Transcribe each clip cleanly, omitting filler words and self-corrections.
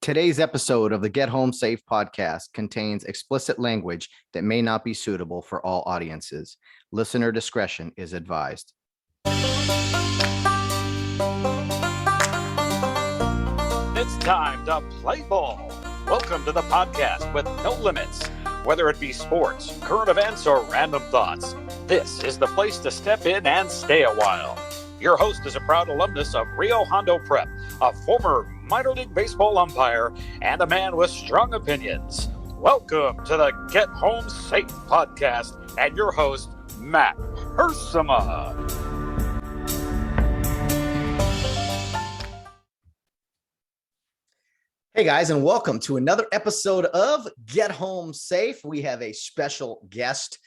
Today's episode of the Get Home Safe podcast contains explicit language that may not be suitable for all audiences. Listener discretion is advised. It's time to play ball. Welcome to the podcast with no limits. Whether it be sports, current events, or random thoughts, this is the place to step in and stay a while. Your host is a proud alumnus of Rio Hondo Prep, a former minor league baseball umpire, and a man with strong opinions. Welcome to the Get Home Safe podcast and your host, Matt Hersema. Hey guys, and welcome to another episode of Get Home Safe. We have a special guest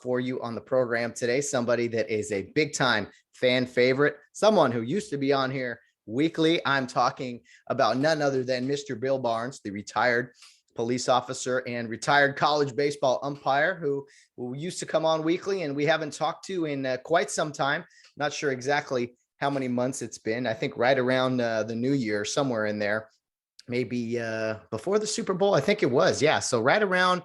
for you on the program today, somebody that is a big-time fan favorite, someone who used to be on here weekly. I'm talking about none other than Mr. Bill Barnes, the retired police officer and retired college baseball umpire who used to come on weekly, and we haven't talked to in quite some time. Not sure exactly how many months it's been. I think right around the new year, somewhere in there. Maybe before the Super Bowl, I think it was. Yeah. So right around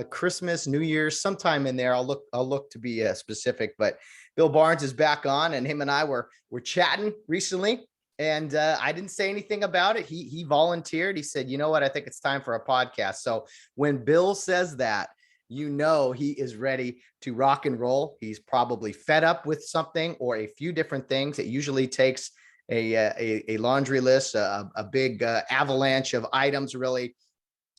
Christmas, New Year's, sometime in there. I'll look to be specific. But Bill Barnes is back on, and him and I were chatting recently, and I didn't say anything about it. He volunteered. He said, "You know what? I think it's time for a podcast." So when Bill says that, you know he is ready to rock and roll. He's probably fed up with something or a few different things. It usually takes a laundry list, a big avalanche of items, really,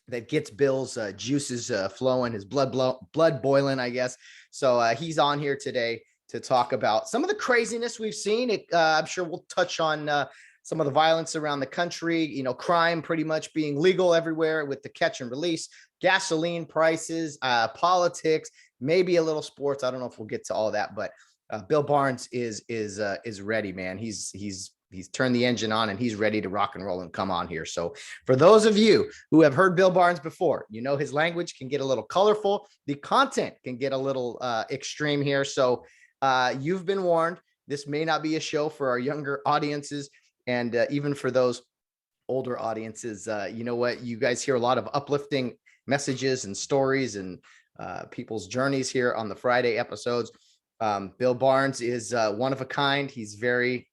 that gets Bill's juices flowing, his blood boiling, I guess. So he's on here today to talk about some of the craziness we've seen. I'm sure we'll touch on some of the violence around the country, crime pretty much being legal everywhere with the catch and release, gasoline prices, politics, maybe a little sports. I don't know if we'll get to all that, but Bill Barnes is ready, man. He's turned the engine on and he's ready to rock and roll and come on here. So for those of you who have heard Bill Barnes before, his language can get a little colorful. The content can get a little extreme here. So you've been warned. This may not be a show for our younger audiences. And even for those older audiences, you know what? You guys hear a lot of uplifting messages and stories and people's journeys here on the Friday episodes. Bill Barnes is one of a kind. He's very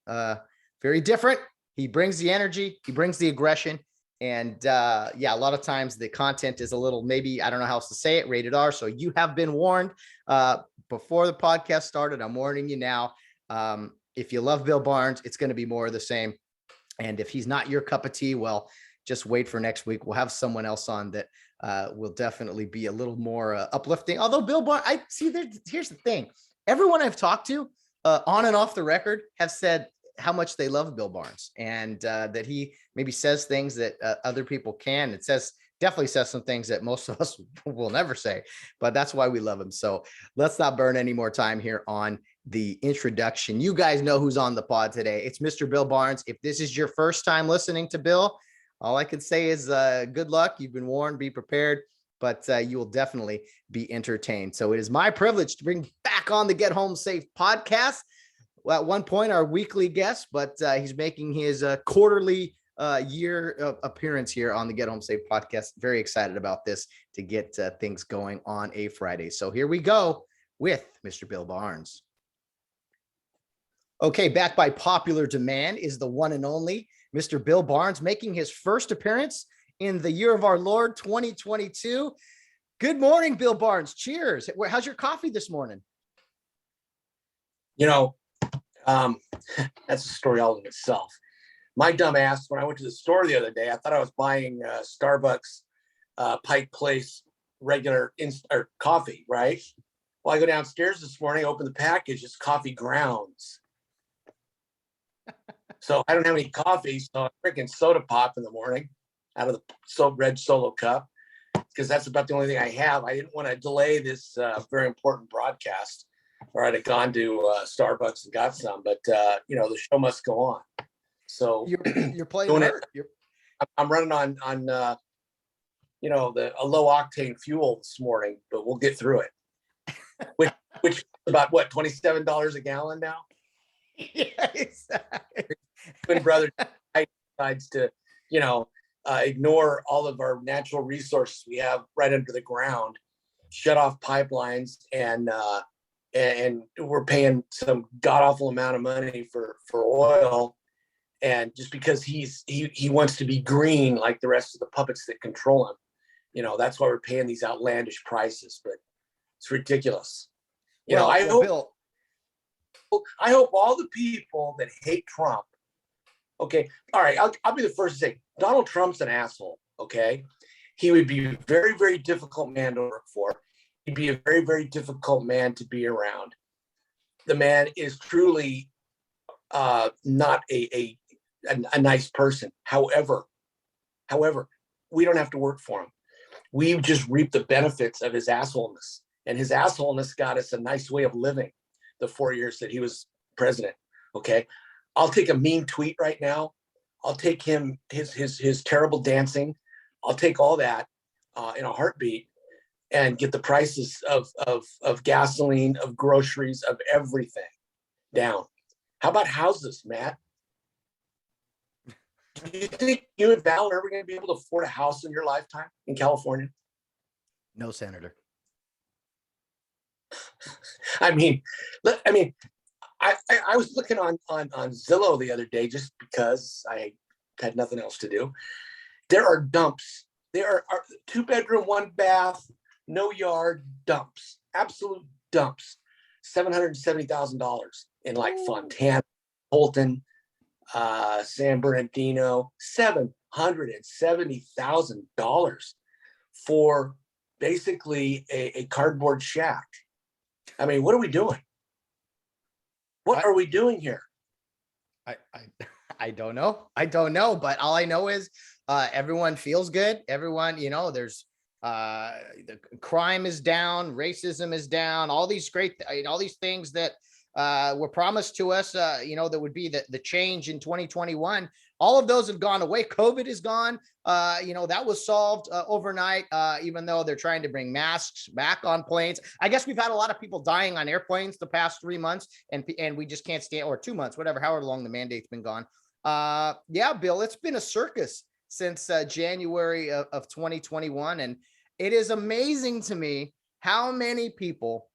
different. He brings the energy, he brings the aggression. And a lot of times the content is a little, maybe, I don't know how else to say it, rated R. So you have been warned before the podcast started. I'm warning you now. If you love Bill Barnes, it's going to be more of the same. And if he's not your cup of tea, well, just wait for next week. We'll have someone else on that will definitely be a little more uplifting. Although Bill Barnes, here's the thing. Everyone I've talked to on and off the record have said how much they love Bill Barnes, and that he maybe says things that other people can. It definitely says some things that most of us will never say, but that's why we love him. So let's not burn any more time here on the introduction. You guys know who's on the pod today. It's Mr. Bill Barnes. If this is your first time listening to Bill, all I can say is good luck. You've been warned, be prepared, but you will definitely be entertained. So it is my privilege to bring back on the Get Home Safe podcast. Well, at one point, our weekly guest, but he's making his quarterly year appearance here on the Get Home Safe podcast. Very excited about this to get things going on a Friday. So here we go with Mr. Bill Barnes. Okay, back by popular demand is the one and only Mr. Bill Barnes, making his first appearance in the year of our Lord 2022. Good morning, Bill Barnes. Cheers. How's your coffee this morning? That's a story all in itself. My dumb ass, when I went to the store the other day, I thought I was buying Starbucks Pike Place regular coffee, right? Well, I go downstairs this morning, open the package, it's coffee grounds. So I don't have any coffee, so I'm drinking soda pop in the morning out of the red Solo cup, because that's about the only thing I have. I didn't want to delay this very important broadcast, or I'd have gone to Starbucks and got some, but the show must go on. So you're playing hurt. I'm running on a low octane fuel this morning, but we'll get through it. Which is about what, $27 a gallon now? Yeah, exactly. Twin brother decides to, ignore all of our natural resources we have right under the ground, shut off pipelines, and we're paying some god awful amount of money for oil. And just because he wants to be green like the rest of the puppets that control him, that's why we're paying these outlandish prices. But it's ridiculous. Bill, I hope all the people that hate Trump. Okay, all right, I'll be the first to say Donald Trump's an asshole. Okay, he would be a very, very difficult man to work for. He'd be a very, very difficult man to be around. The man is truly not a nice person. However, we don't have to work for him. We just reap the benefits of his assholeness, and his assholeness got us a nice way of living the 4 years that he was president. Okay, I'll take a mean tweet right now. I'll take his terrible dancing. I'll take all that in a heartbeat and get the prices of gasoline, of groceries, of everything down. How about houses, Matt? Do you think you and Val are ever going to be able to afford a house in your lifetime in California? No, Senator. I was looking on Zillow the other day just because I had nothing else to do. There are dumps. There are 2-bedroom, 1-bath, no yard dumps, absolute dumps. $770,000 in like Fontana, Holton, San Bernardino. $770,000 for basically a cardboard shack. I mean, what are we doing? What are we doing here? I don't know. But all I know is everyone feels good. Everyone, there's the crime is down, racism is down, all these things that were promised to us, that would be the change in 2021. All of those have gone away. COVID is gone. That was solved overnight, even though they're trying to bring masks back on planes. I guess we've had a lot of people dying on airplanes the past 3 months, and we just can't stand, or 2 months, however long the mandate's been gone. Yeah, Bill, it's been a circus since January of 2021. And it is amazing to me how many people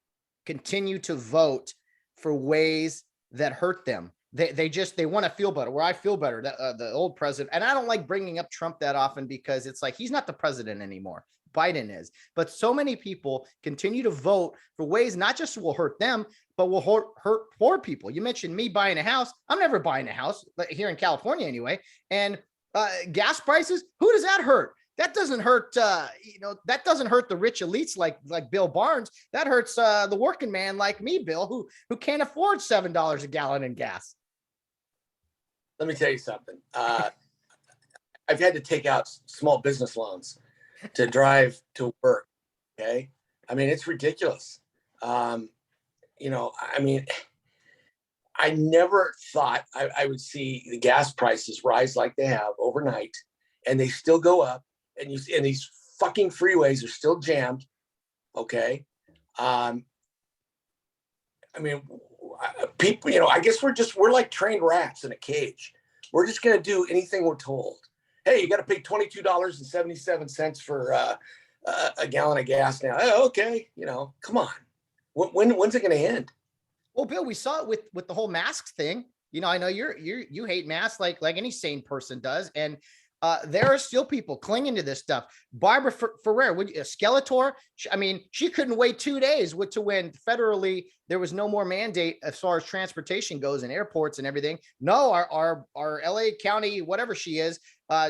continue to vote for ways that hurt them. They want to feel better. Where I feel better, the old president, and I don't like bringing up Trump that often because it's like he's not the president anymore. Biden is. But so many people continue to vote for ways not just will hurt them, but will hurt poor people. You mentioned me buying a house. I'm never buying a house here in California anyway. And gas prices, who does that hurt? That doesn't hurt, that doesn't hurt the rich elites like Bill Barnes. That hurts the working man like me, Bill, who can't afford $7 a gallon in gas. Let me tell you something. I've had to take out small business loans to drive to work. Okay. I mean, it's ridiculous. I never thought I would see the gas prices rise like they have overnight, and they still go up, and these fucking freeways are still jammed. Okay. People, I guess we're like trained rats in a cage. We're just going to do anything we're told. Hey, you got to pay $22.77 for a gallon of gas now. Oh, okay. Come on. When's it going to end? Well, Bill, we saw it with the whole masks thing. I know you hate masks like any sane person does. And there are still people clinging to this stuff. Barbara Ferrer, Skeletor, she couldn't wait 2 days to when federally there was no more mandate as far as transportation goes in airports and everything. No, our LA County, whatever she is,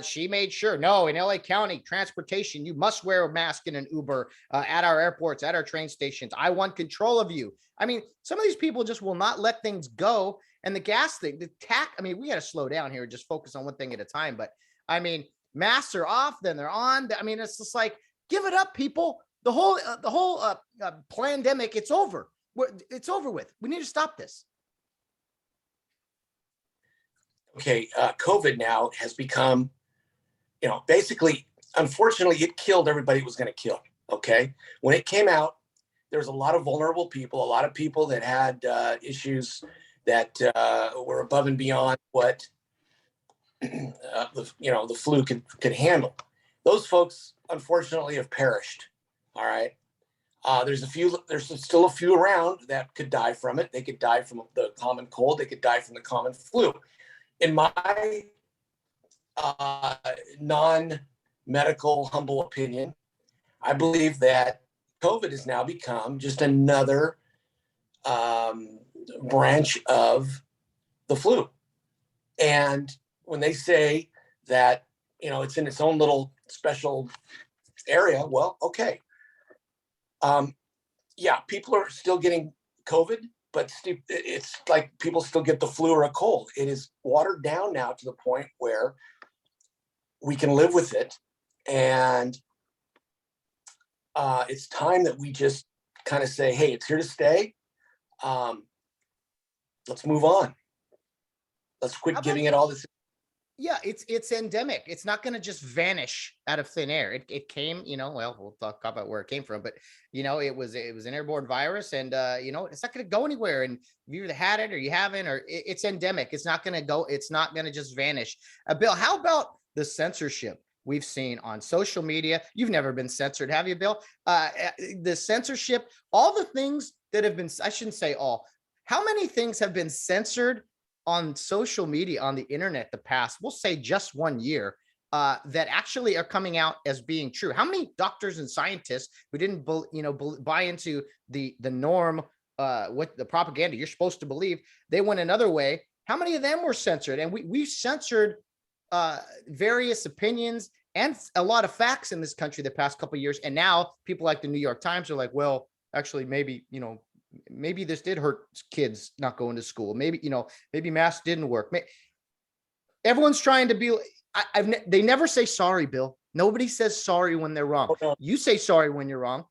she made sure, no, in LA County transportation, you must wear a mask in an Uber at our airports, at our train stations. I want control of you. Some of these people just will not let things go. And the gas thing, we got to slow down here and just focus on one thing at a time. But masks are off, then they're on. It's just like, give it up, people. The whole pandemic, it's over. It's over with. We need to stop this. Okay, COVID now has become, basically, unfortunately, it killed everybody it was going to kill. Okay, when it came out, there was a lot of vulnerable people, a lot of people that had issues that were above and beyond what the flu could handle. Those folks, unfortunately, have perished. All right. There's still a few around that could die from it. They could die from the common cold. They could die from the common flu. In my non-medical, humble opinion, I believe that COVID has now become just another branch of the flu. And when they say that, it's in its own little special area, well, okay. Yeah, people are still getting COVID, but it's like people still get the flu or a cold. It is watered down now to the point where we can live with it. And it's time that we just kind of say, hey, it's here to stay. Let's move on. Let's quit giving it all this. Yeah, it's endemic. It's not going to just vanish out of thin air. It came, well, we'll talk about where it came from, but it was an airborne virus, and it's not going to go anywhere. And you either had it or you haven't, or it's endemic. It's not going to go. It's not going to just vanish. Bill, how about the censorship we've seen on social media? You've never been censored, have you, Bill? The censorship, all the things that have been, I shouldn't say all. How many things have been censored on social media, on the internet, the past, we'll say just 1 year, that actually are coming out as being true? How many doctors and scientists who didn't, buy into the norm, what the propaganda you're supposed to believe, they went another way? How many of them were censored? And we censored various opinions and a lot of facts in this country the past couple of years. And now people like the New York Times are like, well, actually, maybe this did hurt kids not going to school. Maybe masks didn't work. Everyone's trying to be. They never say sorry, Bill. Nobody says sorry when they're wrong. Oh, no. You say sorry when you're wrong.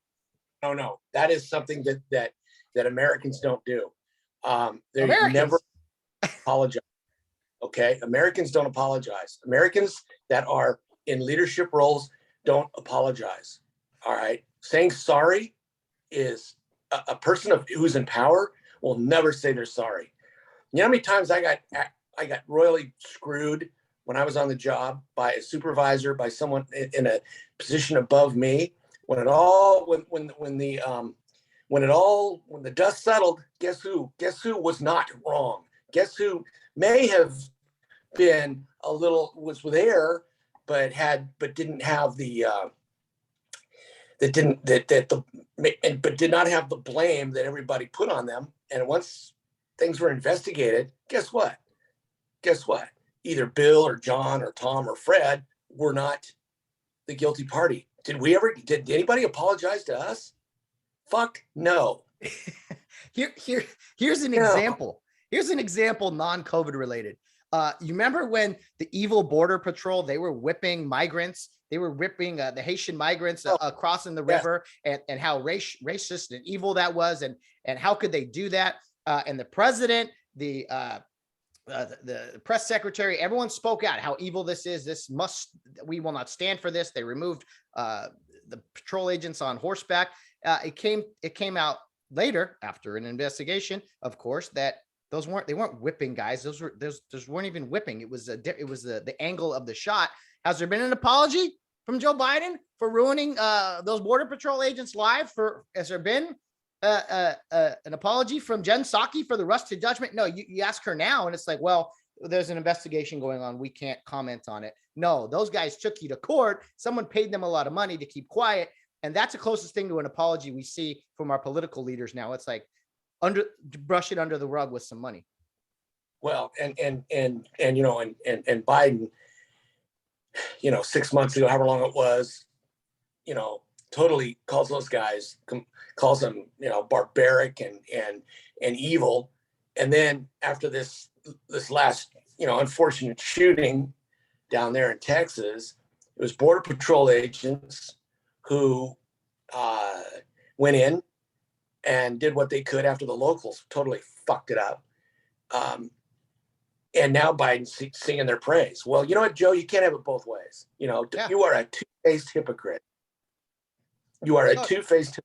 No, that is something that Americans don't do. They never apologize. Okay, Americans don't apologize. Americans that are in leadership roles don't apologize. All right, saying sorry is. A person who's in power will never say they're sorry. You know how many times I got royally screwed when I was on the job by a supervisor, by someone in a position above me? When the dust settled, guess who was not wrong? Guess who may have been was there, but didn't have the but did not have the blame that everybody put on them. And once things were investigated, guess what? Either Bill or John or Tom or Fred were not the guilty party. Did anybody apologize to us? Fuck no. Here's an example. Here's an example, non-COVID related. You remember when the evil Border Patrol, they were whipping migrants? They were whipping the Haitian migrants crossing the river, and how racist and evil that was, and how could they do that? And the president, the press secretary, everyone spoke out how evil this is. We will not stand for this. They removed the patrol agents on horseback. It came out later, after an investigation, of course, that they weren't whipping guys. Those weren't even whipping. It was the angle of the shot. Has there been an apology from Joe Biden for ruining those Border Patrol agents' lives? Has there been an apology from Jen Psaki for the rush to judgment? No, you ask her now, and it's like, well, there's an investigation going on. We can't comment on it. No, those guys took you to court. Someone paid them a lot of money to keep quiet, and that's the closest thing to an apology we see from our political leaders now. It's like brush it under the rug with some money. Well, and Biden, 6 months ago, however long it was, totally calls those guys, calls them, barbaric and evil. And then after this last, unfortunate shooting down there in Texas, it was Border Patrol agents who went in and did what they could after the locals totally fucked it up. And now Biden's singing their praise. Well, you know what, Joe? You can't have it both ways. You are a two-faced hypocrite. You are a two-faced,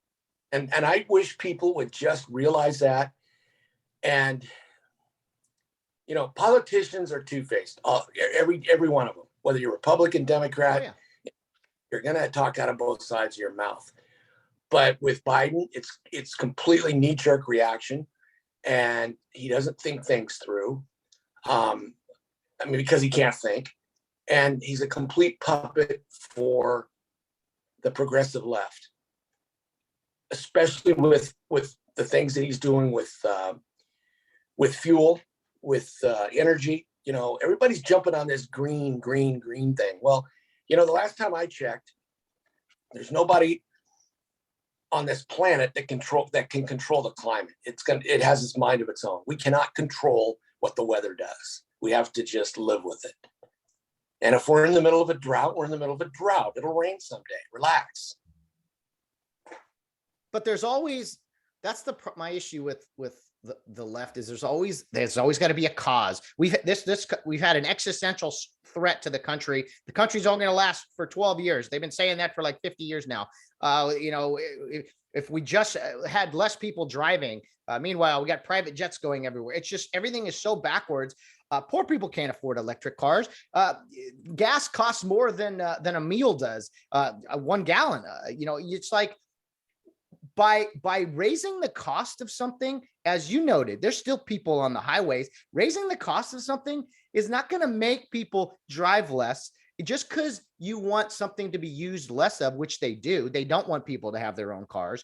and I wish people would just realize that. And, Politicians are two-faced. Every one of them, whether you're Republican, Democrat, Oh, yeah. you're going to talk out of both sides of your mouth. But with Biden, it's completely knee-jerk reaction, and he doesn't think things through. Because he can't think, and he's a complete puppet for the progressive left, especially with the things that he's doing with fuel, with energy. Everybody's jumping on this green thing. Well, the last time I checked, there's nobody on this planet that can control the climate. It has its mind of its own. We cannot control what the weather does. We have to just live with it. And if we're in the middle of a drought, we're in the middle of a drought. It'll rain someday. Relax. But there's always, that's my issue with the left is there's always got to be a cause. We've had an existential threat to the country. The country's only going to last for 12 years. They've been saying that for like 50 years now. If we just had less people driving, meanwhile, we got private jets going everywhere. It's just, everything is so backwards. Poor people can't afford electric cars. Gas costs more than a meal does. 1 gallon. It's like, by raising the cost of something, as you noted, there's still people on the highways. Raising the cost of something is not going to make people drive less. Just because you want something to be used less of, which they do. They don't want people to have their own cars.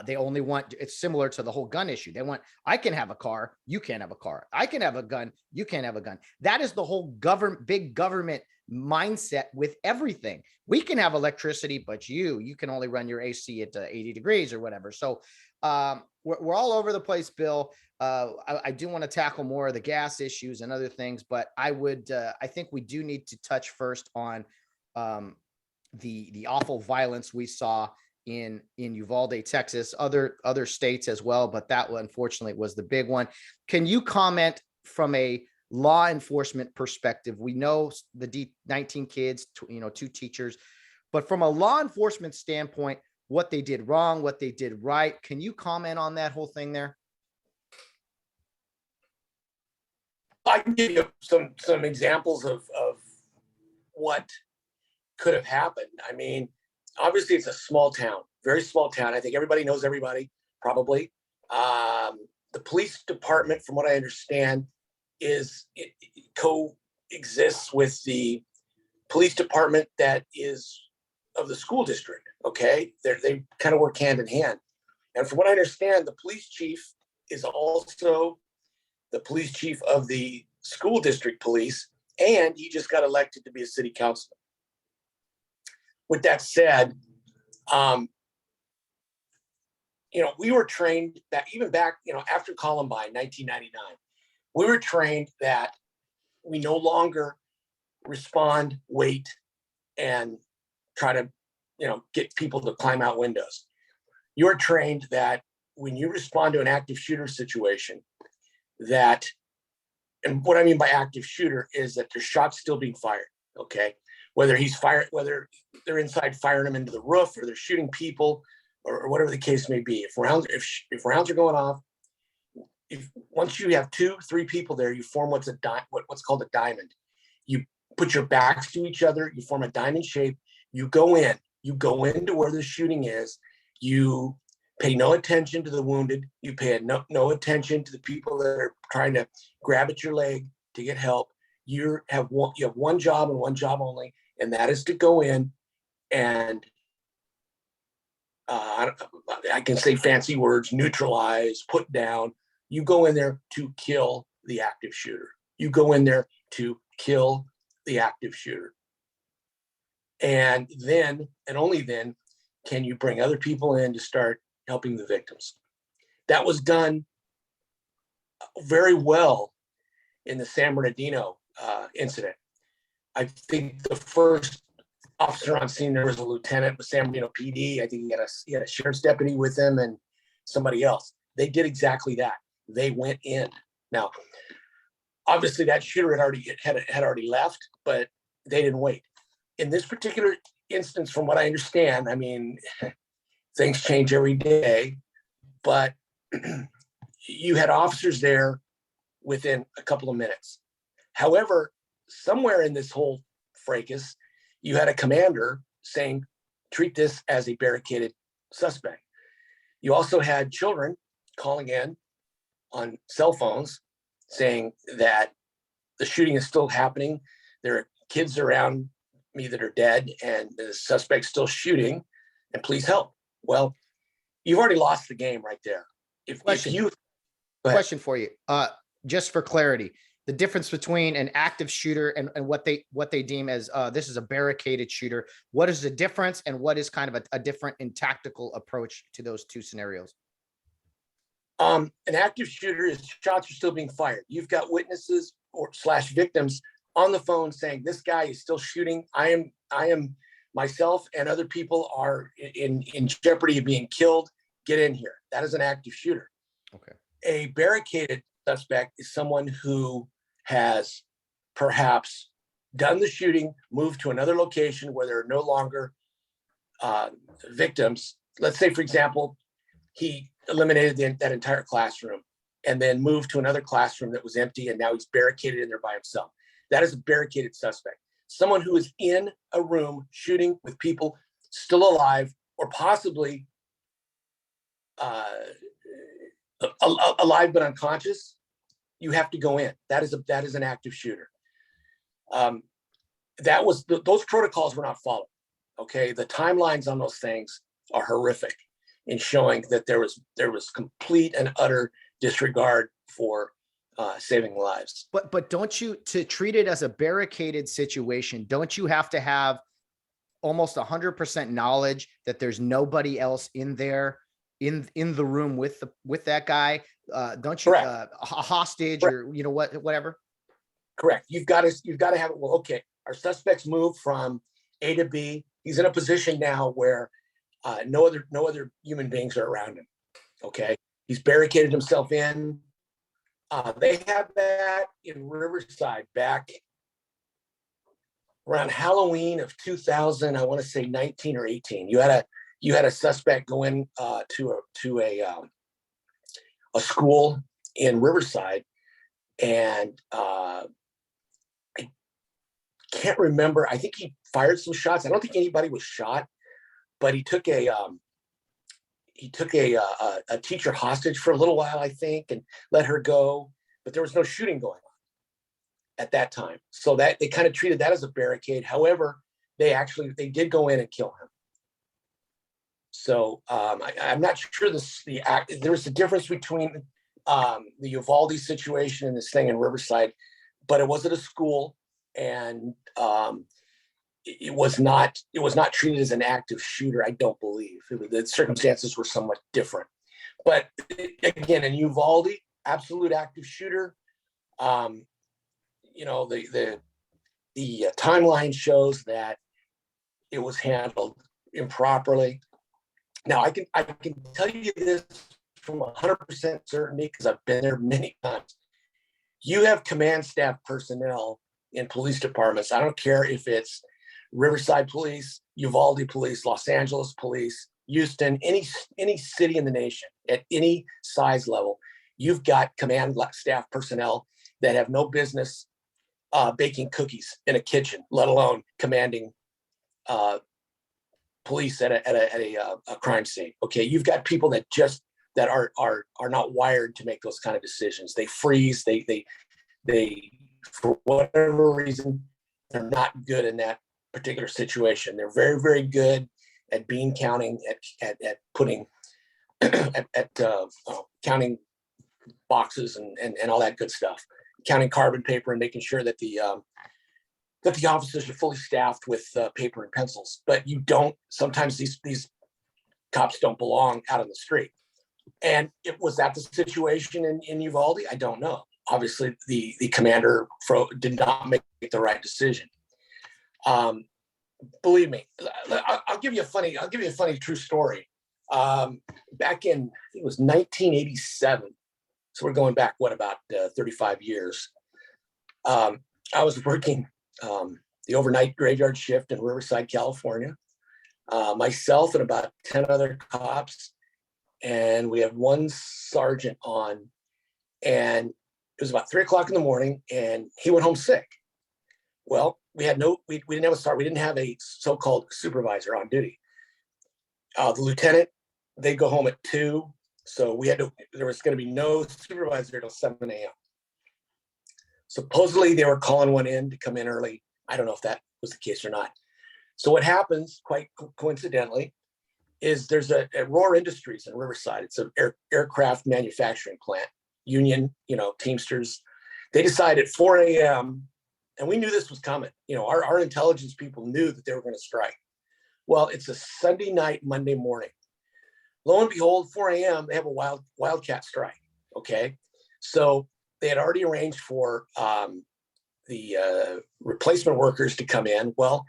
They only want, it's similar to the whole gun issue. They want, I can have a car, you can't have a car. I can have a gun, you can't have a gun. That is the whole big government mindset with everything. We can have electricity, but you can only run your AC at 80 degrees or whatever. So we're all over the place, Bill. I do want to tackle more of the gas issues and other things, but I think we do need to touch first on the awful violence we saw in Uvalde, Texas, other states as well, but that one, unfortunately, was the big one. Can you comment from a law enforcement perspective? We know the 19 kids, 2 teachers, but from a law enforcement standpoint, what they did wrong, what they did right. Can you comment on that whole thing there? I can give you some examples of what could have happened. I mean, obviously it's a small town, very small town. I think everybody knows everybody, probably. The police department, from what I understand, coexists with the police department that is of the school district. Okay, they kind of work hand in hand. And from what I understand, the police chief is also the police chief of the school district police, and he just got elected to be a city councilman. With that said, we were trained that even back, after Columbine, 1999, we were trained that we no longer respond, wait, and try to, get people to climb out windows. You're trained that when you respond to an active shooter situation, and what I mean by active shooter is that there's shots still being fired. Okay, whether they're inside firing them into the roof, or they're shooting people, or whatever the case may be. If rounds are going off, once you have 2-3 people there, you form what's called a diamond. You put your backs to each other, you form a diamond shape. You go into where the shooting is. You pay no attention to the wounded. You pay no attention to the people that are trying to grab at your leg to get help. You have one job and one job only, and that is to go in and I can say fancy words: neutralize, put down. You go in there to kill the active shooter. You go in there to kill the active shooter. And then, and only then, can you bring other people in to start helping the victims. That was done very well in the San Bernardino incident. I think the first officer on scene there was a lieutenant with San Bernardino PD. I think he had a sheriff's deputy with him and somebody else. They did exactly that. They went in. Now, obviously, that shooter had already left, but they didn't wait. In this particular instance, from what I understand, I mean, things change every day, but you had officers there within a couple of minutes. However, somewhere in this whole fracas, you had a commander saying, treat this as a barricaded suspect. You also had children calling in on cell phones saying that the shooting is still happening. There are kids around me that are dead and the suspect's still shooting, and please help. Well, you've already lost the game right there. If you Question for you, just for clarity, the difference between an active shooter and what they deem as this is a barricaded shooter. What is the difference, and what is kind of a different and tactical approach to those two scenarios? An active shooter is shots are still being fired. You've got witnesses or / victims on the phone saying this guy is still shooting. I am myself and other people are in jeopardy of being killed. Get in here. That is an active shooter. Okay. A barricaded suspect is someone who has perhaps done the shooting, moved to another location where there are no longer victims. Let's say, for example, he eliminated that entire classroom and then moved to another classroom that was empty, and now he's barricaded in there by himself. That is a barricaded suspect. Someone who is in a room shooting with people still alive or possibly alive but unconscious. You have to go in. That is an active shooter. Those protocols were not followed. Okay, the timelines on those things are horrific in showing that there was complete and utter disregard for saving lives. But don't you, to treat it as a barricaded situation, don't you have to have almost 100% knowledge that there's nobody else in there in the room with that guy? Don't you a hostage or whatever? Correct. You've got to have it. Well, okay, our suspect's moved from A to B. He's in a position now where no other human beings are around him. Okay, he's barricaded himself in. They have that in Riverside back around Halloween of 2000. I want to say 19 or 18. You had a suspect go in to a school in Riverside, and I can't remember. I think he fired some shots. I don't think anybody was shot, but he took a teacher hostage for a little while, I think, and let her go. But there was no shooting going on at that time, so that they kind of treated that as a barricade. However, they did go in and kill him. So I'm not sure there's a difference between the Uvalde situation and this thing in Riverside, but it was at a school, and it was not treated as an active shooter. I don't believe the circumstances were somewhat different. But again, in Uvalde, absolute active shooter. The timeline shows that it was handled improperly. Now, I can tell you this from 100% certainty because I've been there many times. You have command staff personnel in police departments. I don't care if it's Riverside Police, Uvalde Police, Los Angeles Police, Houston, any city in the nation at any size level. You've got command staff personnel that have no business baking cookies in a kitchen, let alone commanding police at a crime scene. Okay, you've got people that are not wired to make those kind of decisions. They freeze. They for whatever reason, they're not good in that particular situation. They're very, very good at bean counting, at putting at counting boxes and all that good stuff, counting carbon paper and making sure that the officers are fully staffed with paper and pencils. But sometimes these cops don't belong out on the street. And was that the situation in Uvalde? I don't know. Obviously, the commander did not make the right decision. Believe me, I'll give you a funny true story. Back in, I think it was 1987. So we're going back, about 35 years. I was working the overnight graveyard shift in Riverside, California. Myself and about 10 other cops, and we had one sergeant on, and was about 3 o'clock in the morning, and he went home sick. Well, we didn't have a start. We didn't have a so-called supervisor on duty. The lieutenant, they go home at 2. So there was going to be no supervisor till 7 a.m. Supposedly they were calling one in to come in early. I don't know if that was the case or not. So what happens, quite coincidentally, is there's a Roar Industries in Riverside. It's an aircraft manufacturing plant, union, Teamsters. They decide at 4 a.m., and we knew this was coming. Our intelligence people knew that they were going to strike. Well, it's a Sunday night, Monday morning. Lo and behold, 4 a.m., they have a wildcat strike, okay? So they had already arranged for the replacement workers to come in. Well,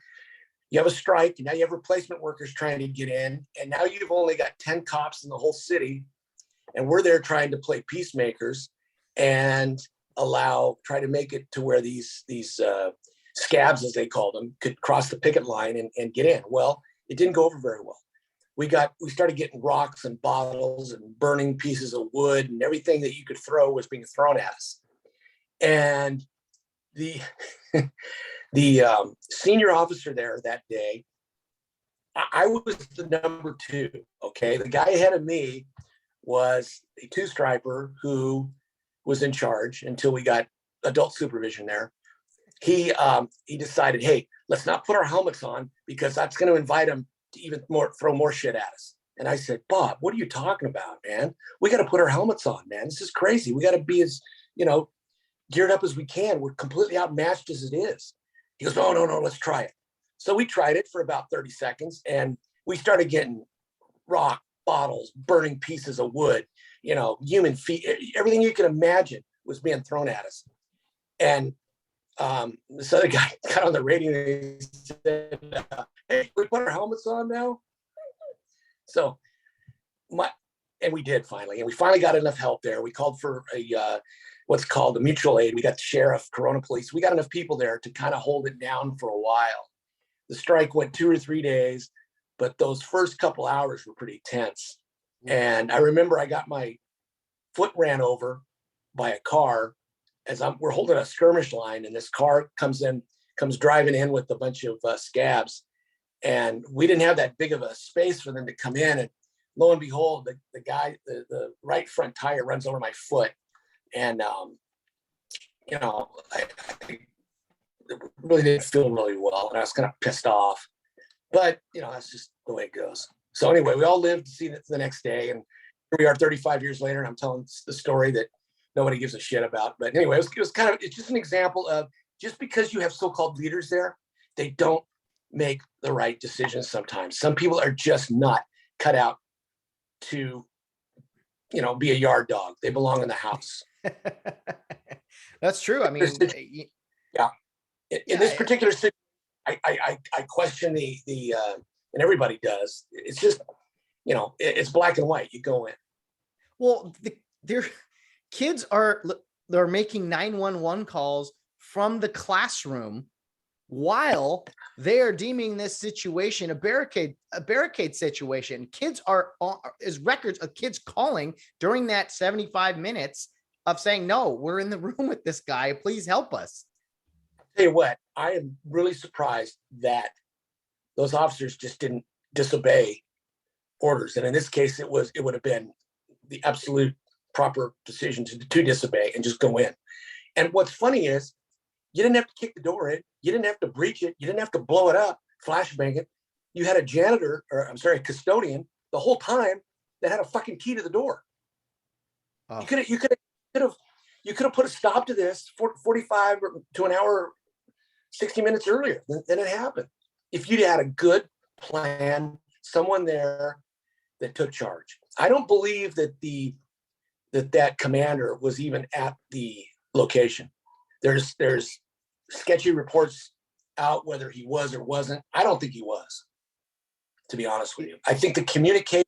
you have a strike, and now you have replacement workers trying to get in, and now you've only got 10 cops in the whole city, and we're there trying to play peacemakers and try to make it to where these scabs, as they call them, could cross the picket line and get in. Well, it didn't go over very well. We started getting rocks and bottles and burning pieces of wood, and everything that you could throw was being thrown at us. And the senior officer there that day, I was the number 2. Okay, the guy ahead of me was a 2-striper who was in charge until we got adult supervision there. He decided, hey, let's not put our helmets on because that's going to invite him to even throw more shit at us. And I said, Bob, what are you talking about, man? We got to put our helmets on, man. This is crazy. We got to be as, geared up as we can. We're completely outmatched as it is. He goes, no, let's try it. So we tried it for about 30 seconds, and we started getting rock, bottles, burning pieces of wood, human feet, everything you can imagine was being thrown at us. And this other guy got on the radio and he said, hey, we put our helmets on now? So and we did finally. And we finally got enough help there. We called for what's called a mutual aid. We got the sheriff, Corona police. We got enough people there to kind of hold it down for a while. The strike went 2 or 3 days, but those first couple hours were pretty tense. And I remember I got my foot ran over by a car as we're holding a skirmish line, and this car comes driving in with a bunch of scabs. And we didn't have that big of a space for them to come in. And lo and behold, the guy, the right front tire runs over my foot. And, I really didn't feel really well. And I was kind of pissed off. But, that's just the way it goes. So anyway, we all lived to see it the next day. And here we are 35 years later, and I'm telling the story that nobody gives a shit about. But anyway, it's just an example of, just because you have so-called leaders there, they don't make the right decisions sometimes. Some people are just not cut out to, be a yard dog. They belong in the house. That's true. I mean, yeah. In this particular situation, I question the and everybody does. It's just, it's black and white. You go in. Well, their kids they're making 911 calls from the classroom while they are deeming this situation a barricade situation. Kids is records of kids calling during that 75 minutes of saying, no, we're in the room with this guy. Please help us. I'll tell you what, I am really surprised that those officers just didn't disobey orders. And in this case, it would have been the absolute proper decision to disobey and just go in. And what's funny is, you didn't have to kick the door in. You didn't have to breach it. You didn't have to blow it up, flashbang it. You had a custodian the whole time that had a fucking key to the door. Oh. You could have put a stop to this 45 to an hour, 60 minutes earlier than it happened. If you'd had a good plan, someone there that took charge. I don't believe that commander was even at the location. There's sketchy reports out whether he was or wasn't. I don't think he was, to be honest with you. I think the communication,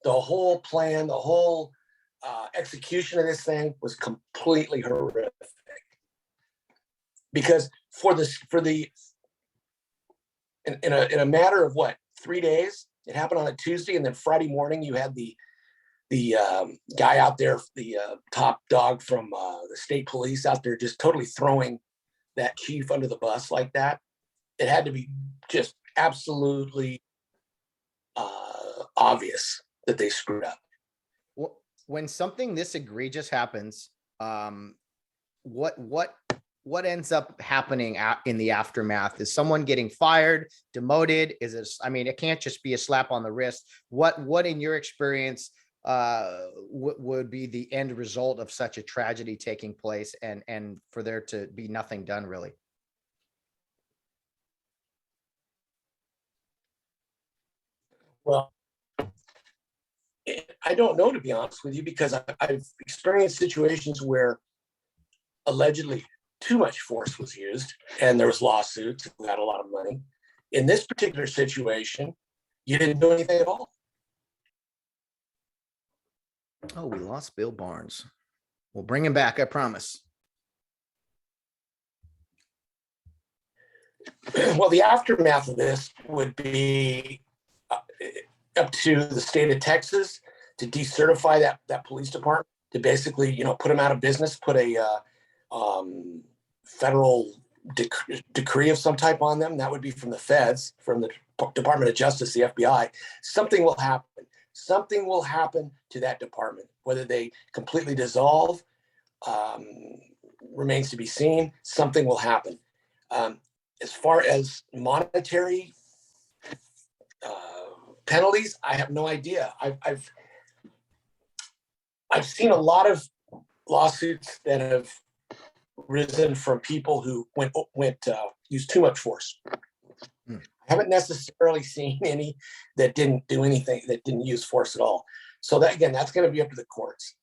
the whole plan, the whole execution of this thing was completely horrific. Because in a matter of 3 days, it happened on a Tuesday, and then Friday morning you had the the guy out there, the top dog from the state police out there, just totally throwing that chief under the bus like that. It had to be just absolutely obvious that they screwed up. When something this egregious happens, what ends up happening in the aftermath? Is someone getting fired, demoted? Is it, I mean, it can't just be a slap on the wrist. What in your experience would be the end result of such a tragedy taking place, and for there to be nothing done really? Well, I don't know, to be honest with you, because I've experienced situations where allegedly too much force was used and there was lawsuits and got a lot of money. In this particular situation, you didn't do anything at all. Oh, we lost Bill Barnes. We'll bring him back, I promise. Well, the aftermath of this would be up to the state of Texas to decertify that police department, to basically, put them out of business, put a federal decree of some type on them. That would be from the feds, from the Department of Justice, the FBI. Something will happen. Something will happen to that department. Whether they completely dissolve remains to be seen. Something will happen. As far as monetary penalties, I have no idea. I've seen a lot of lawsuits that have risen from people who used too much force. I haven't necessarily seen any that didn't do anything, that didn't use force at all. So that, again, that's going to be up to the courts.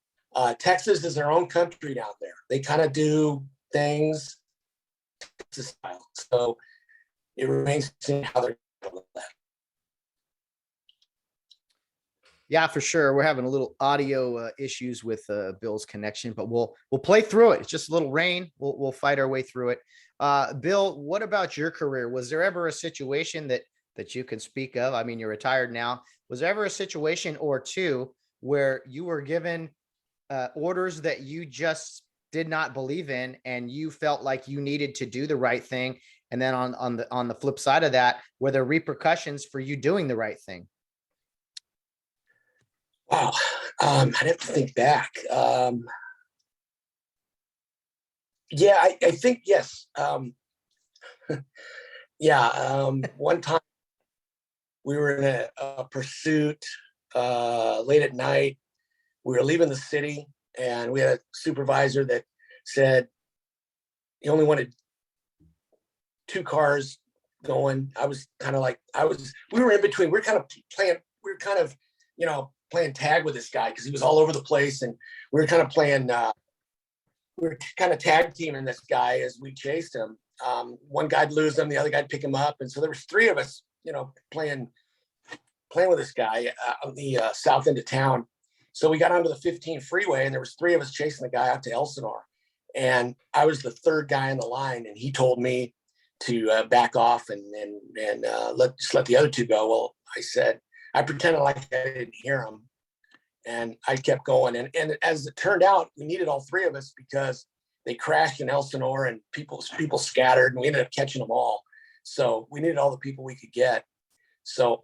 Texas is their own country down there. They kind of do things Texas style. So it remains to see how they're going to do that. Yeah, for sure. We're having a little audio issues with Bill's connection, but we'll play through it. It's just a little rain. We'll fight our way through it. Bill, what about your career? Was there ever a situation that you can speak of? I mean, you're retired now. Was there ever a situation or two where you were given orders that you just did not believe in, and you felt like you needed to do the right thing? And then on the flip side of that, were there repercussions for you doing the right thing? Wow. I'd have to think back. Yeah, I think, yes. Yeah. One time we were in a pursuit late at night. We were leaving the city, and we had a supervisor that said he only wanted 2 cars going. I was kind of like, we were in between. We were kind of playing tag with this guy because he was all over the place, and we were kind of playing, we were kind of tag teaming this guy as we chased him. One guy'd lose him, the other guy'd pick him up, and so there was 3 of us, playing with this guy on the south end of town. So we got onto the 15 freeway, and there was 3 of us chasing the guy out to Elsinore, and I was the 3rd guy in the line, and he told me to back off and let the other 2 go. Well, I pretended like I didn't hear him, and I kept going. And as it turned out, we needed all 3 of us because they crashed in Elsinore, and people scattered, and we ended up catching them all. So we needed all the people we could get. So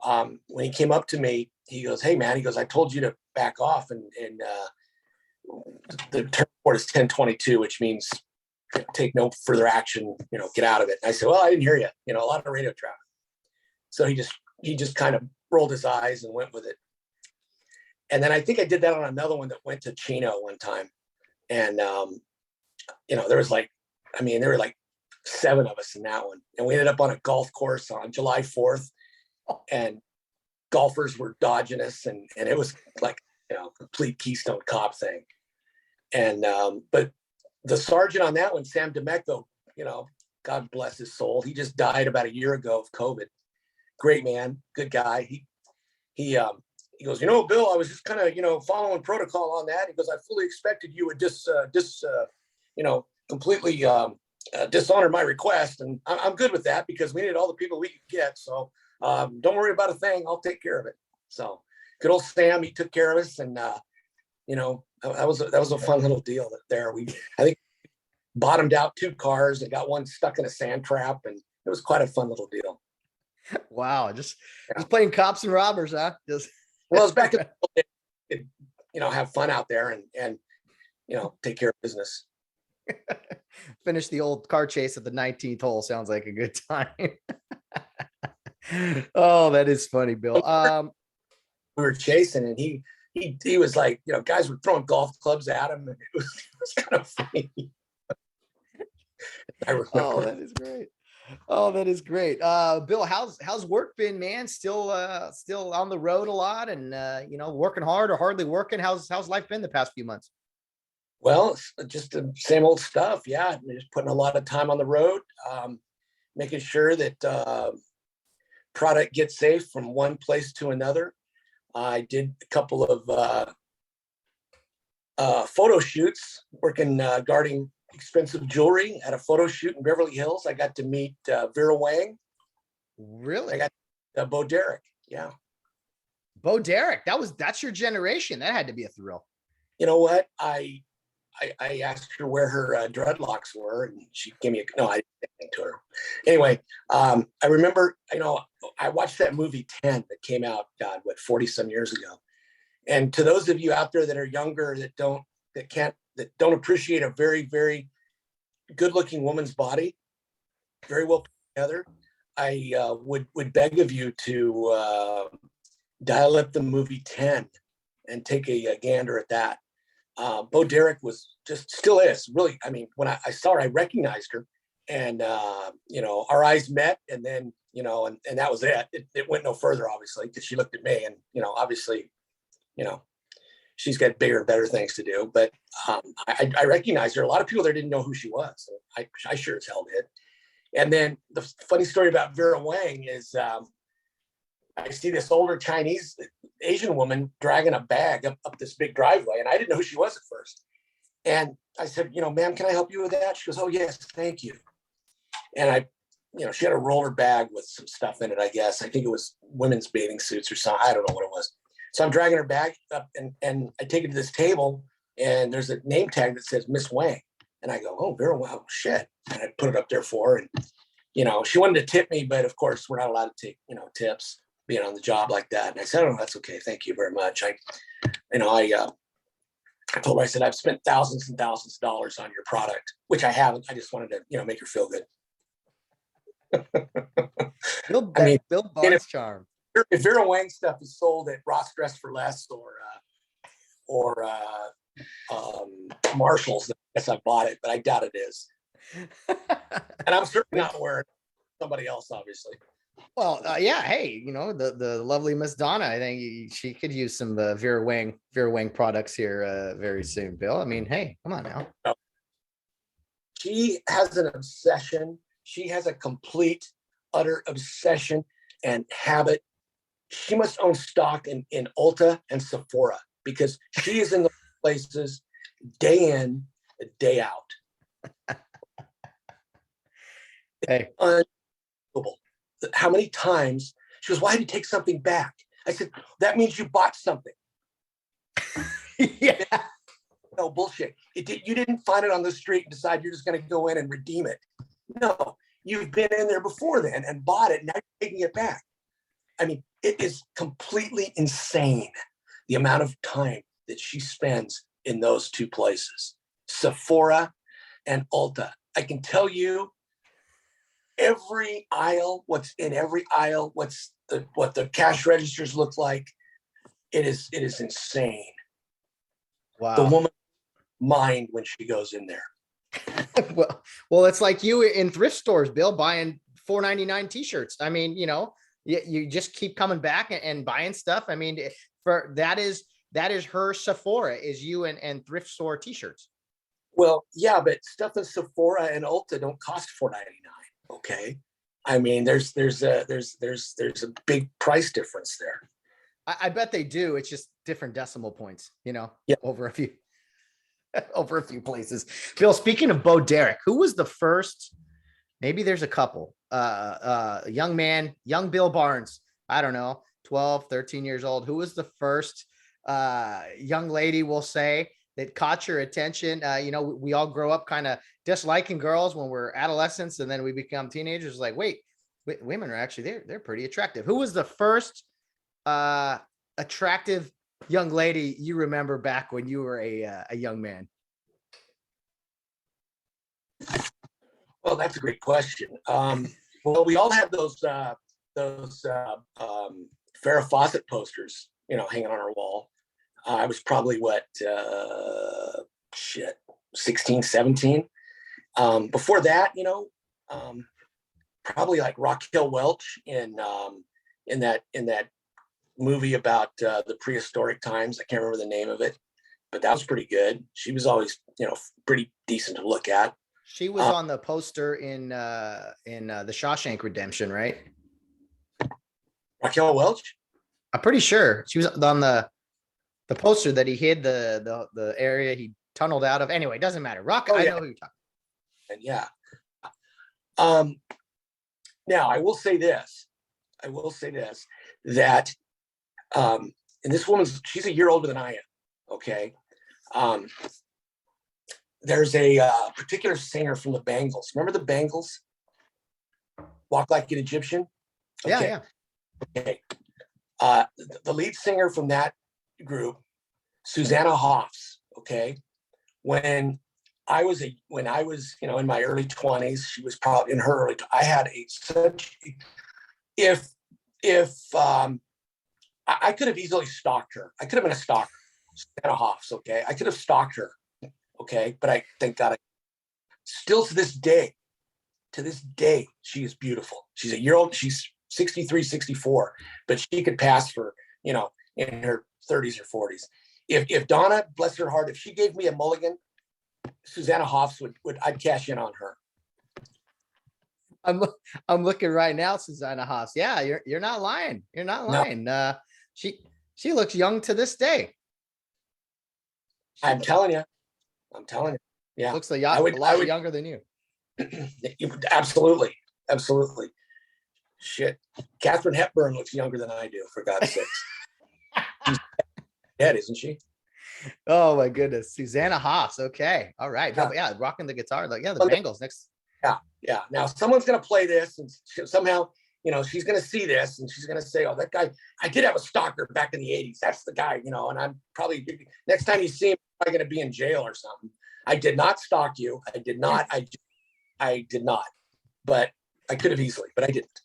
when he came up to me, he goes, "Hey man," he goes, "I told you to back off, and the turn report is 1022, which means take no further action, get out of it." And I said, "Well, I didn't hear you, a lot of radio traffic." So he just kind of rolled his eyes and went with it. And then I think I did that on another one that went to Chino one time. And, there was there were like 7 of us in that one. And we ended up on a golf course on July 4th, and golfers were dodging us. And it was like, complete Keystone Cop thing. And, but the sergeant on that one, Sam DeMecco, God bless his soul. He just died about a year ago of COVID. Great man, good guy. He goes, "Bill, I was just kind of, following protocol on that." He goes, "I fully expected you would completely dishonor my request, and I'm good with that because we needed all the people we could get. So don't worry about a thing. I'll take care of it." So good old Sam, he took care of us, and That was a fun little deal there. I think bottomed out 2 cars and got one stuck in a sand trap, and it was quite a fun little deal. Wow. Just playing cops and robbers, huh? Just well, it's back in the day, have fun out there and take care of business. Finish the old car chase at the 19th hole. Sounds like a good time. Oh, that is funny, Bill. We were chasing, and he was like, guys were throwing golf clubs at him, and it was kind of funny. Oh, that is great. Oh, that is great. Bill, how's work been, man? Still on the road a lot and, working hard or hardly working. How's life been the past few months? Well, it's just the same old stuff. Yeah. Just putting a lot of time on the road, making sure that product gets safe from one place to another. I did a couple of photo shoots working, guarding expensive jewelry at a photo shoot in Beverly Hills. I got to meet Vera Wang. Really? I got Bo Derek. Yeah. Bo Derek. That's your generation. That had to be a thrill. You know what? I asked her where her dreadlocks were, and she gave me no, I didn't say anything to her. Anyway, I remember, I watched that movie 10 that came out, 40 some years ago. And to those of you out there that are younger, that don't appreciate a very, very good looking woman's body, very well put together, I would beg of you to dial up the movie 10 and take a gander at that. Bo Derek still is really, when I saw her, I recognized her, and our eyes met, and then, and that was it. It went no further, obviously, because she looked at me, and, obviously, she's got bigger and better things to do. But I recognized her. A lot of people there didn't know who she was. So I sure as hell did. And then the funny story about Vera Wang is I see this older Chinese Asian woman dragging a bag up this big driveway, and I didn't know who she was at first. And I said, ma'am, can I help you with that? She goes, oh yes, thank you. And she had a roller bag with some stuff in it, I guess. I think it was women's bathing suits or something. I don't know what it was. So I'm dragging her bag up, and I take it to this table, and there's a name tag that says Miss Wang. And I go, oh, Vera, wow, shit. And I put it up there for her. And, she wanted to tip me, but of course we're not allowed to take, tips being on the job like that. And I said, oh, that's okay. Thank you very much. I told her, I said, I've spent thousands and thousands of dollars on your product, which I haven't. I just wanted to, make her feel good. Bill Barnes charm. If Vera Wang stuff is sold at Ross Dress for Less or Marshalls, I guess I bought it, but I doubt it is. And I'm certainly not wearing somebody else, obviously. Well, yeah. Hey, the lovely Miss Donna, I think she could use some Vera Wang products here very soon, Bill. Hey, come on now. She has an obsession. She has a complete, utter obsession and habit. She must own stock in Ulta and Sephora, because she is in the places day in, day out. Hey. Unbelievable. How many times she goes, why did you take something back? I said, that means you bought something. Yeah. No bullshit. You didn't find it on the street and decide you're just going to go in and redeem it. No, you've been in there before then and bought it. Now you're taking it back. It is completely insane the amount of time that she spends in those two places, Sephora and Ulta. I can tell you every aisle, what's in every aisle, what the cash registers look like. It is insane. Wow. The woman's mind when she goes in there. well, it's like you in thrift stores, Bill, buying $4.99 t-shirts. You just keep coming back and buying stuff. That is her Sephora, is you and thrift store t-shirts. Well, yeah, but stuff in Sephora and Ulta don't cost $4.99. Okay, there's a big price difference there. I bet they do. It's just different decimal points, Yeah. over a few places. Bill, speaking of Bo Derek, who was the first? Maybe there's a couple. Young Bill Barnes, I don't know, 12, 13 years old. Who was the first young lady, we'll say, that caught your attention? We all grow up kind of disliking girls when we're adolescents, and then we become teenagers. Like, wait, women are actually they're pretty attractive. Who was the first attractive young lady you remember back when you were a young man? Well, that's a great question. Well, we all had those Farrah Fawcett posters, hanging on our wall. I was probably 16, 17. Before that, probably like Raquel Welch in that movie about the prehistoric times. I can't remember the name of it, but that was pretty good. She was always, pretty decent to look at. She was on the poster in the Shawshank Redemption, right? Raquel Welch? I'm pretty sure she was on the poster that he hid the area he tunneled out of. Anyway, doesn't matter. I know who you're talking. And yeah. Now I will say this that and this she's a year older than I am. Okay. There's a particular singer from the Bangles. Remember the Bangles? Walk Like an Egyptian? Okay. Yeah. Okay. The lead singer from that group, Susanna Hoffs. Okay. When I was in my early 20s, she was probably in her early. I had I could have easily stalked her. I could have been a stalker. Susanna Hoffs. Okay. I could have stalked her. Okay. But I thank God. Still to this day, she is beautiful. She's a year old. She's 63, 64, but she could pass for, in her 30s or 40s. If Donna, bless her heart, if she gave me a mulligan, Susanna Hoffs would I'd cash in on her. I'm looking right now, Susanna Hoffs. Yeah, you're not lying. You're not lying. No. She looks young to this day. I'm telling you. Yeah. Looks like a lot younger than you. Absolutely. Shit. Katharine Hepburn looks younger than I do, for God's sakes. She's dead, isn't she? Oh my goodness. Susanna Hoffs. Okay. All right. Yeah, rocking the guitar. Like, the Bangles next. Yeah. Now someone's gonna play this and somehow, she's gonna see this and she's gonna say, oh, that guy, I did have a stalker back in the 80s. That's the guy, and I'm probably next time you see him, I'm probably gonna be in jail or something. I did not stalk you. I did not. I did not. But I could have easily, but I didn't.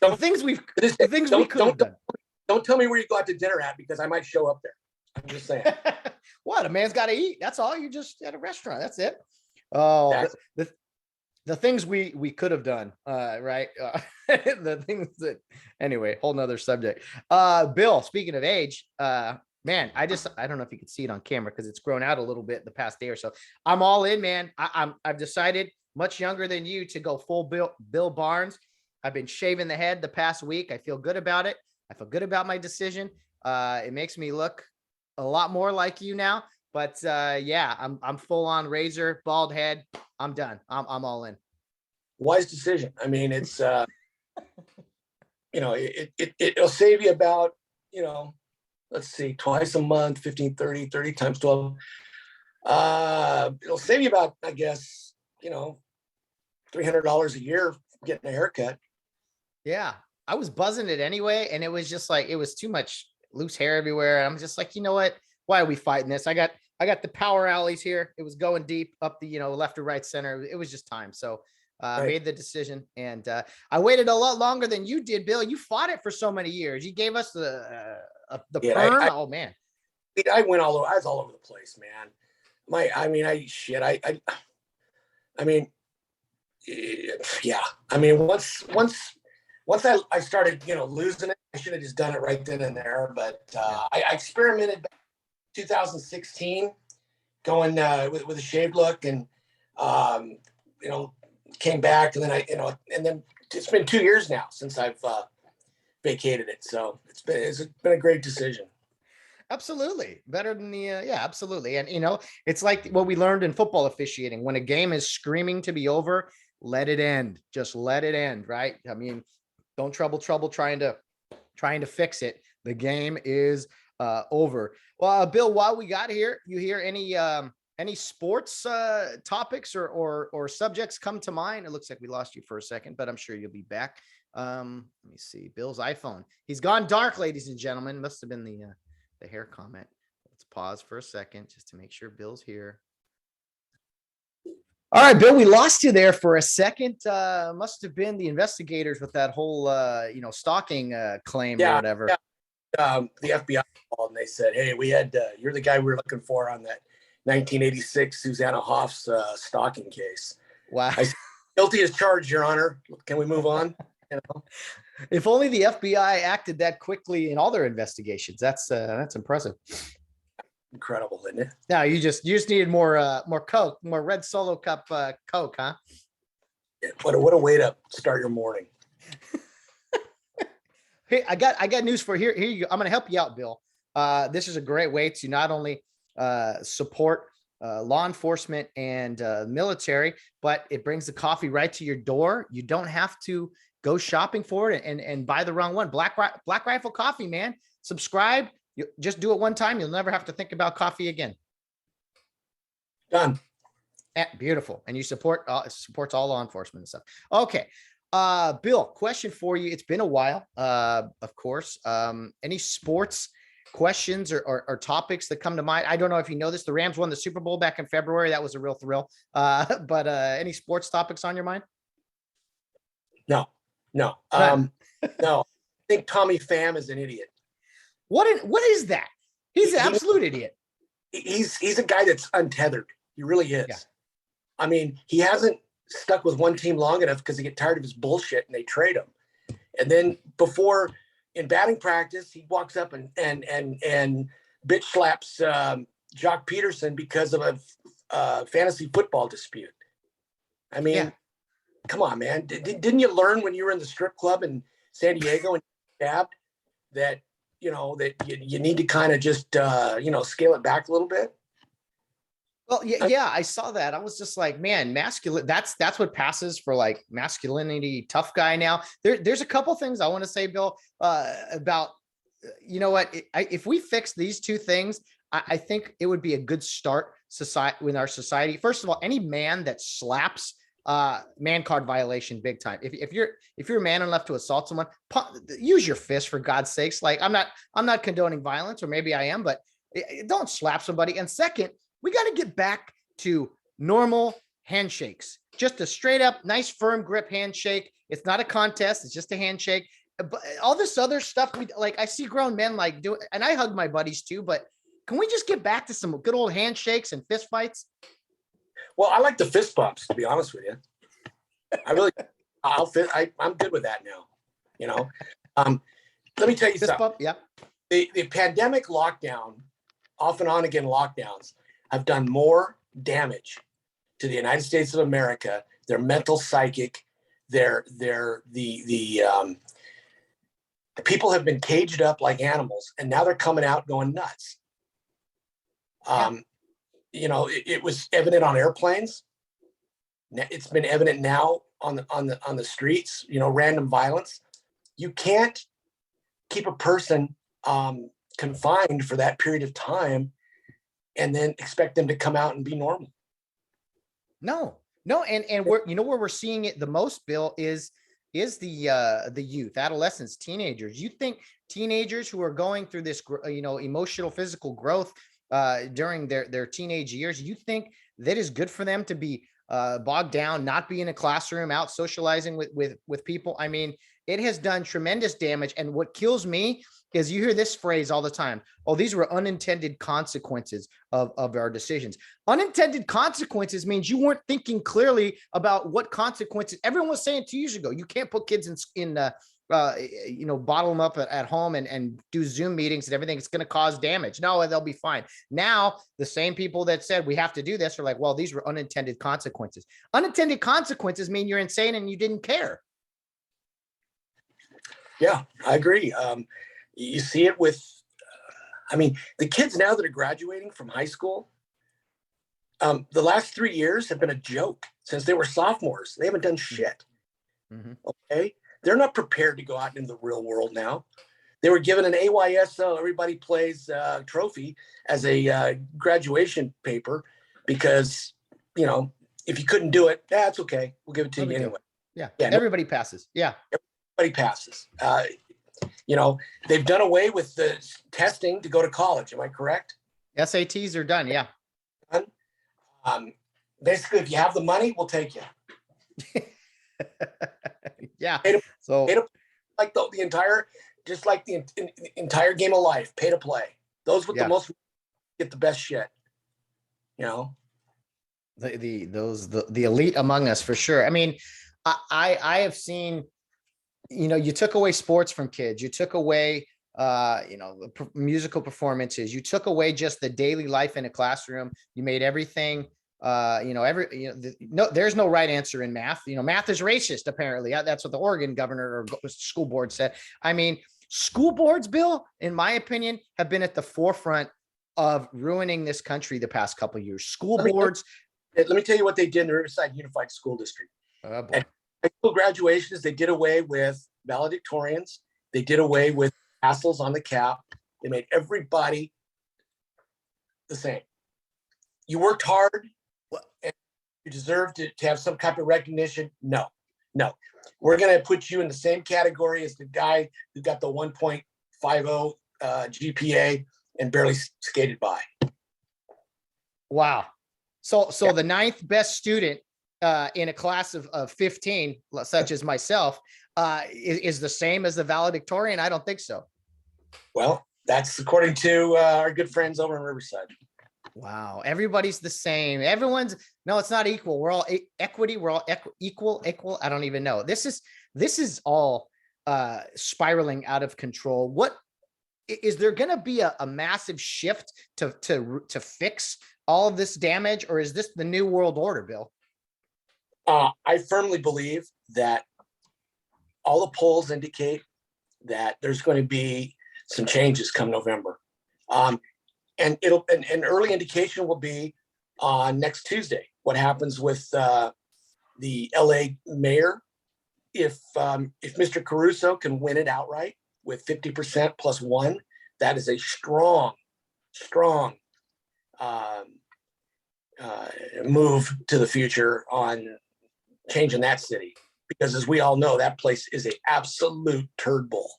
The things we could have done. Don't tell me where you go out to dinner at, because I might show up there. I'm just saying. What? A man's got to eat. That's all. You just at a restaurant. That's it. Oh, the things we could have done. Right. The things that. Anyway, whole nother subject. Bill, speaking of age, man, I don't know if you can see it on camera because it's grown out a little bit the past day or so. I'm all in, man. I've decided, much younger than you, to go full Bill Barnes. I've been shaving the head the past week. I feel good about it. I feel good about my decision. It makes me look a lot more like you now. But yeah, I'm full on razor, bald head. I'm done. I'm all in. Wise decision. I mean, it's it'll save you about, let's see, twice a month, 15, 30 times 12. It'll save you about, I guess, $300 a year getting a haircut. Yeah. I was buzzing it anyway. And it was just like, it was too much loose hair everywhere. And I'm just like, you know what? Why are we fighting this? I got the power alleys here. It was going deep up the, left or right center. It was just time. So I made the decision, and I waited a lot longer than you did, Bill. You fought it for so many years. You gave us the perm. Oh man. I went all over. I was all over the place, man. Yeah. I mean, once I started, losing it, I should have just done it right then and there. But I experimented back in 2016, going with a shaved look, and came back, and then and then it's been 2 years now since I've vacated it. So it's been a great decision. Absolutely. Better than absolutely. And, it's like what we learned in football officiating. When a game is screaming to be over, let it end. Just let it end. Right. I mean, don't trouble trying to fix it. The game is over. Well, Bill, while we got here, you hear any sports topics or subjects come to mind? It looks like we lost you for a second, but I'm sure you'll be back. Let me see. Bill's iPhone. He's gone dark, ladies and gentlemen. Must have been the hair comment. Let's pause for a second just to make sure Bill's here. All right, Bill, we lost you there for a second. Must have been the investigators with that whole, stalking claim or whatever. Yeah. The FBI called and they said, "Hey, we had you're the guy we were looking for on that 1986 Susanna Hoffs stalking case." Wow. I said, "Guilty as charged, Your Honor. Can we move on?" You know? If only the FBI acted that quickly in all their investigations. That's impressive. Incredible, isn't it? Now you just needed more Coke, more red Solo Cup Coke, huh? What a way to start your morning. Hey, I got news for you. Here you go. I'm going to help you out, Bill. This is a great way to not only support law enforcement and military, but it brings the coffee right to your door. You don't have to go shopping for it and buy the wrong one. Black Rifle Coffee, man. Subscribe. You just do it one time. You'll never have to think about coffee again. Done. Beautiful. And you supports all law enforcement and stuff. Okay. Bill, question for you. It's been a while, of course. Any sports questions or topics that come to mind? I don't know if you know this. The Rams won the Super Bowl back in February. That was a real thrill. But any sports topics on your mind? No. No. I think Tommy Pham is an idiot. What is that? He's an absolute idiot. He's a guy that's untethered. He really is. Yeah. I mean, he hasn't stuck with one team long enough because they get tired of his bullshit and they trade him. And then in batting practice, he walks up and bitch slaps Jock Peterson because of a fantasy football dispute. I mean, Come on, man. Didn't you learn when you were in the strip club in San Diego and stabbed that you need to kind of just scale it back a little bit? Well, yeah, I saw that. I was just like, man, masculine. That's what passes for like masculinity, tough guy. Now, there's a couple things I want to say, Bill, about if we fix these two things, I think it would be a good start in our society. First of all, any man that slaps man card violation, big time. If you're a man enough to assault someone, use your fist for God's sakes. Like I'm not condoning violence, or maybe I am, but don't slap somebody. And second, we got to get back to normal handshakes, just a straight up, nice, firm grip handshake. It's not a contest. It's just a handshake. But all this other stuff, I see grown men like do, and I hug my buddies too, but can we just get back to some good old handshakes and fist fights? Well, I like the fist bumps, to be honest with you. I'm good with that now. Let me tell you Fist something. bump, yeah. The pandemic lockdown, off and on again lockdowns, have done more damage to the United States of America, their mental, psychic, the people have been caged up like animals, and now they're coming out going nuts. It was evident on airplanes. It's been evident now on the streets. Random violence. You can't keep a person confined for that period of time and then expect them to come out and be normal. No, and where we're seeing it the most, Bill, is the youth, adolescents, teenagers. You think teenagers who are going through this, emotional, physical growth during their teenage years, you think that is good for them to be bogged down, not be in a classroom, out socializing with people? I mean, it has done tremendous damage. And what kills me is you hear this phrase all the time. Oh, these were unintended consequences of our decisions. Unintended consequences means you weren't thinking clearly about what consequences. Everyone was saying 2 years ago, you can't put kids in bottle them up at home and do Zoom meetings and everything. It's going to cause damage. No, they'll be fine. Now, the same people that said we have to do this are like, well, these were unintended consequences. Unintended consequences mean you're insane and you didn't care. Yeah, I agree. You see it with, the kids now that are graduating from high school, the last 3 years have been a joke. Since they were sophomores, they haven't done shit. Mm-hmm. Okay. They're not prepared to go out into the real world now. They were given an AYSO, everybody plays trophy as a graduation paper because, you know, if you couldn't do it, that's okay. We'll give it to you anyway. Yeah. Yeah, Everybody passes. Yeah. Everybody passes. You know, they've done away with the testing to go to college. Am I correct? SATs are done. Yeah. Basically, if you have the money, we'll take you. Yeah. Pay to, So pay to, like the entire, just like the entire game of life, pay to play. Those with the most get the best shit. You know, the elite among us for sure. I mean, I have seen, you know, you took away sports from kids. You took away, you know, musical performances. You took away just the daily life in a classroom. You made everything, you know, there's no right answer in math. You know, math is racist, apparently. That's what the Oregon governor or school board said. I mean, school boards, Bill, in my opinion, have been at the forefront of ruining this country the past couple of years. School boards. Let me tell you what they did in the Riverside Unified School District. At high school graduations, they did away with valedictorians. They did away with tassels on the cap. They made everybody the same. You worked hard and you deserve to have some type of recognition. No. We're going to put you in the same category as the guy who got the 1.50 GPA and barely skated by. Wow. So the ninth best student in a class of 15, such as myself, is the same as the valedictorian? I don't think so. Well, that's according to our good friends over in Riverside. Wow. Everybody's the same. No, it's not equal. We're all equity. We're all equal. I don't even know. This is all spiraling out of control. What is there going to be a massive shift to fix all of this damage, or is this the new world order, Bill? I firmly believe that all the polls indicate that there's going to be some changes come November. And an early indication will be on next Tuesday. What happens with the LA mayor? If Mr. Caruso can win it outright with 50% plus one, that is a strong move to the future on changing that city. Because as we all know, that place is an absolute turd bowl.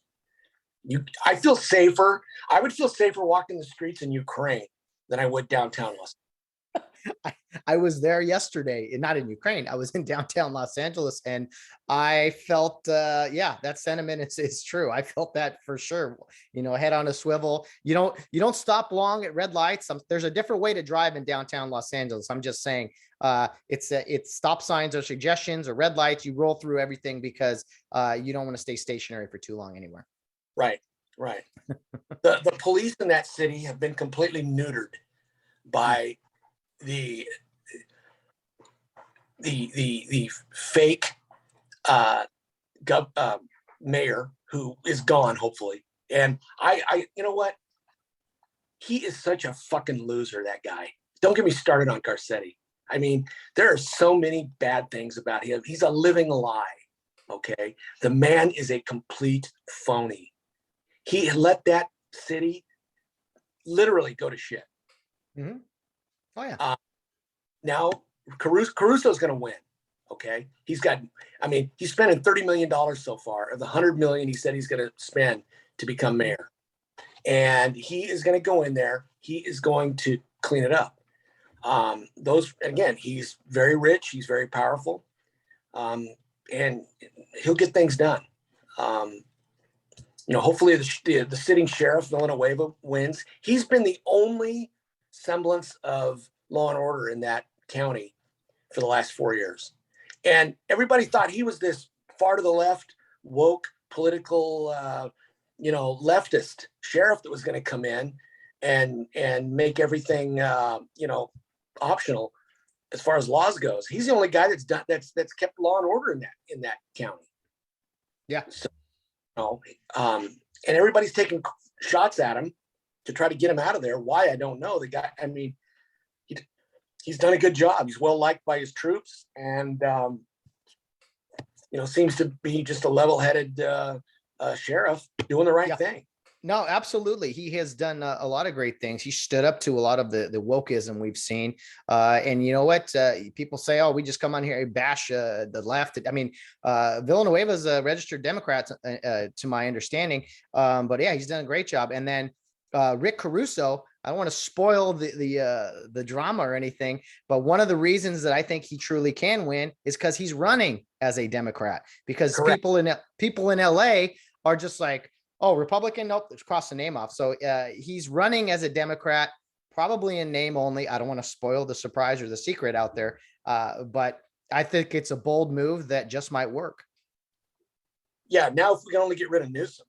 I feel safer. I would feel safer walking the streets in Ukraine than I would downtown Los Angeles. I was there yesterday, not in Ukraine. I was in downtown Los Angeles, and I felt, that sentiment is true. I felt that for sure. You know, head on a swivel. You don't stop long at red lights. There's a different way to drive in downtown Los Angeles. I'm just saying, it's stop signs or suggestions or red lights. You roll through everything because you don't want to stay stationary for too long anywhere. Right. The police in that city have been completely neutered by the fake mayor who is gone, hopefully. And I you know what? He is such a fucking loser, that guy. Don't get me started on Garcetti. I mean, there are so many bad things about him. He's a living lie. Okay. The man is a complete phony. He let that city literally go to shit. Mm-hmm. Oh yeah. Now Caruso's going to win. Okay. He's spending $30 million so far of the $100 million he said he's going to spend to become mayor. And he is going to go in there. He is going to clean it up. He's very rich. He's very powerful. And he'll get things done. Hopefully the sitting sheriff, Villanueva, wins. He's been the only semblance of law and order in that county for the last 4 years. And everybody thought he was this far to the left, woke, political, leftist sheriff that was going to come in and make everything, optional as far as laws goes. He's the only guy that's kept law and order in that county. Yeah. So, and everybody's taking shots at him to try to get him out of there. Why? I don't know. The guy, he's done a good job. He's well liked by his troops, and seems to be just a level-headed sheriff doing the right thing. No, absolutely. He has done a lot of great things. He stood up to a lot of the wokeism we've seen. And you know what? People say, oh, we just come on here and bash the left. I mean, Villanueva's a registered Democrat, to my understanding. But yeah, he's done a great job. And then Rick Caruso, I don't want to spoil the drama or anything, but one of the reasons that I think he truly can win is because he's running as a Democrat. Because Correct. people in LA are just like, oh, Republican, nope, let's cross the name off. So he's running as a Democrat, probably in name only. I don't want to spoil the surprise or the secret out there, but I think it's a bold move that just might work. Yeah, now if we can only get rid of Newsom.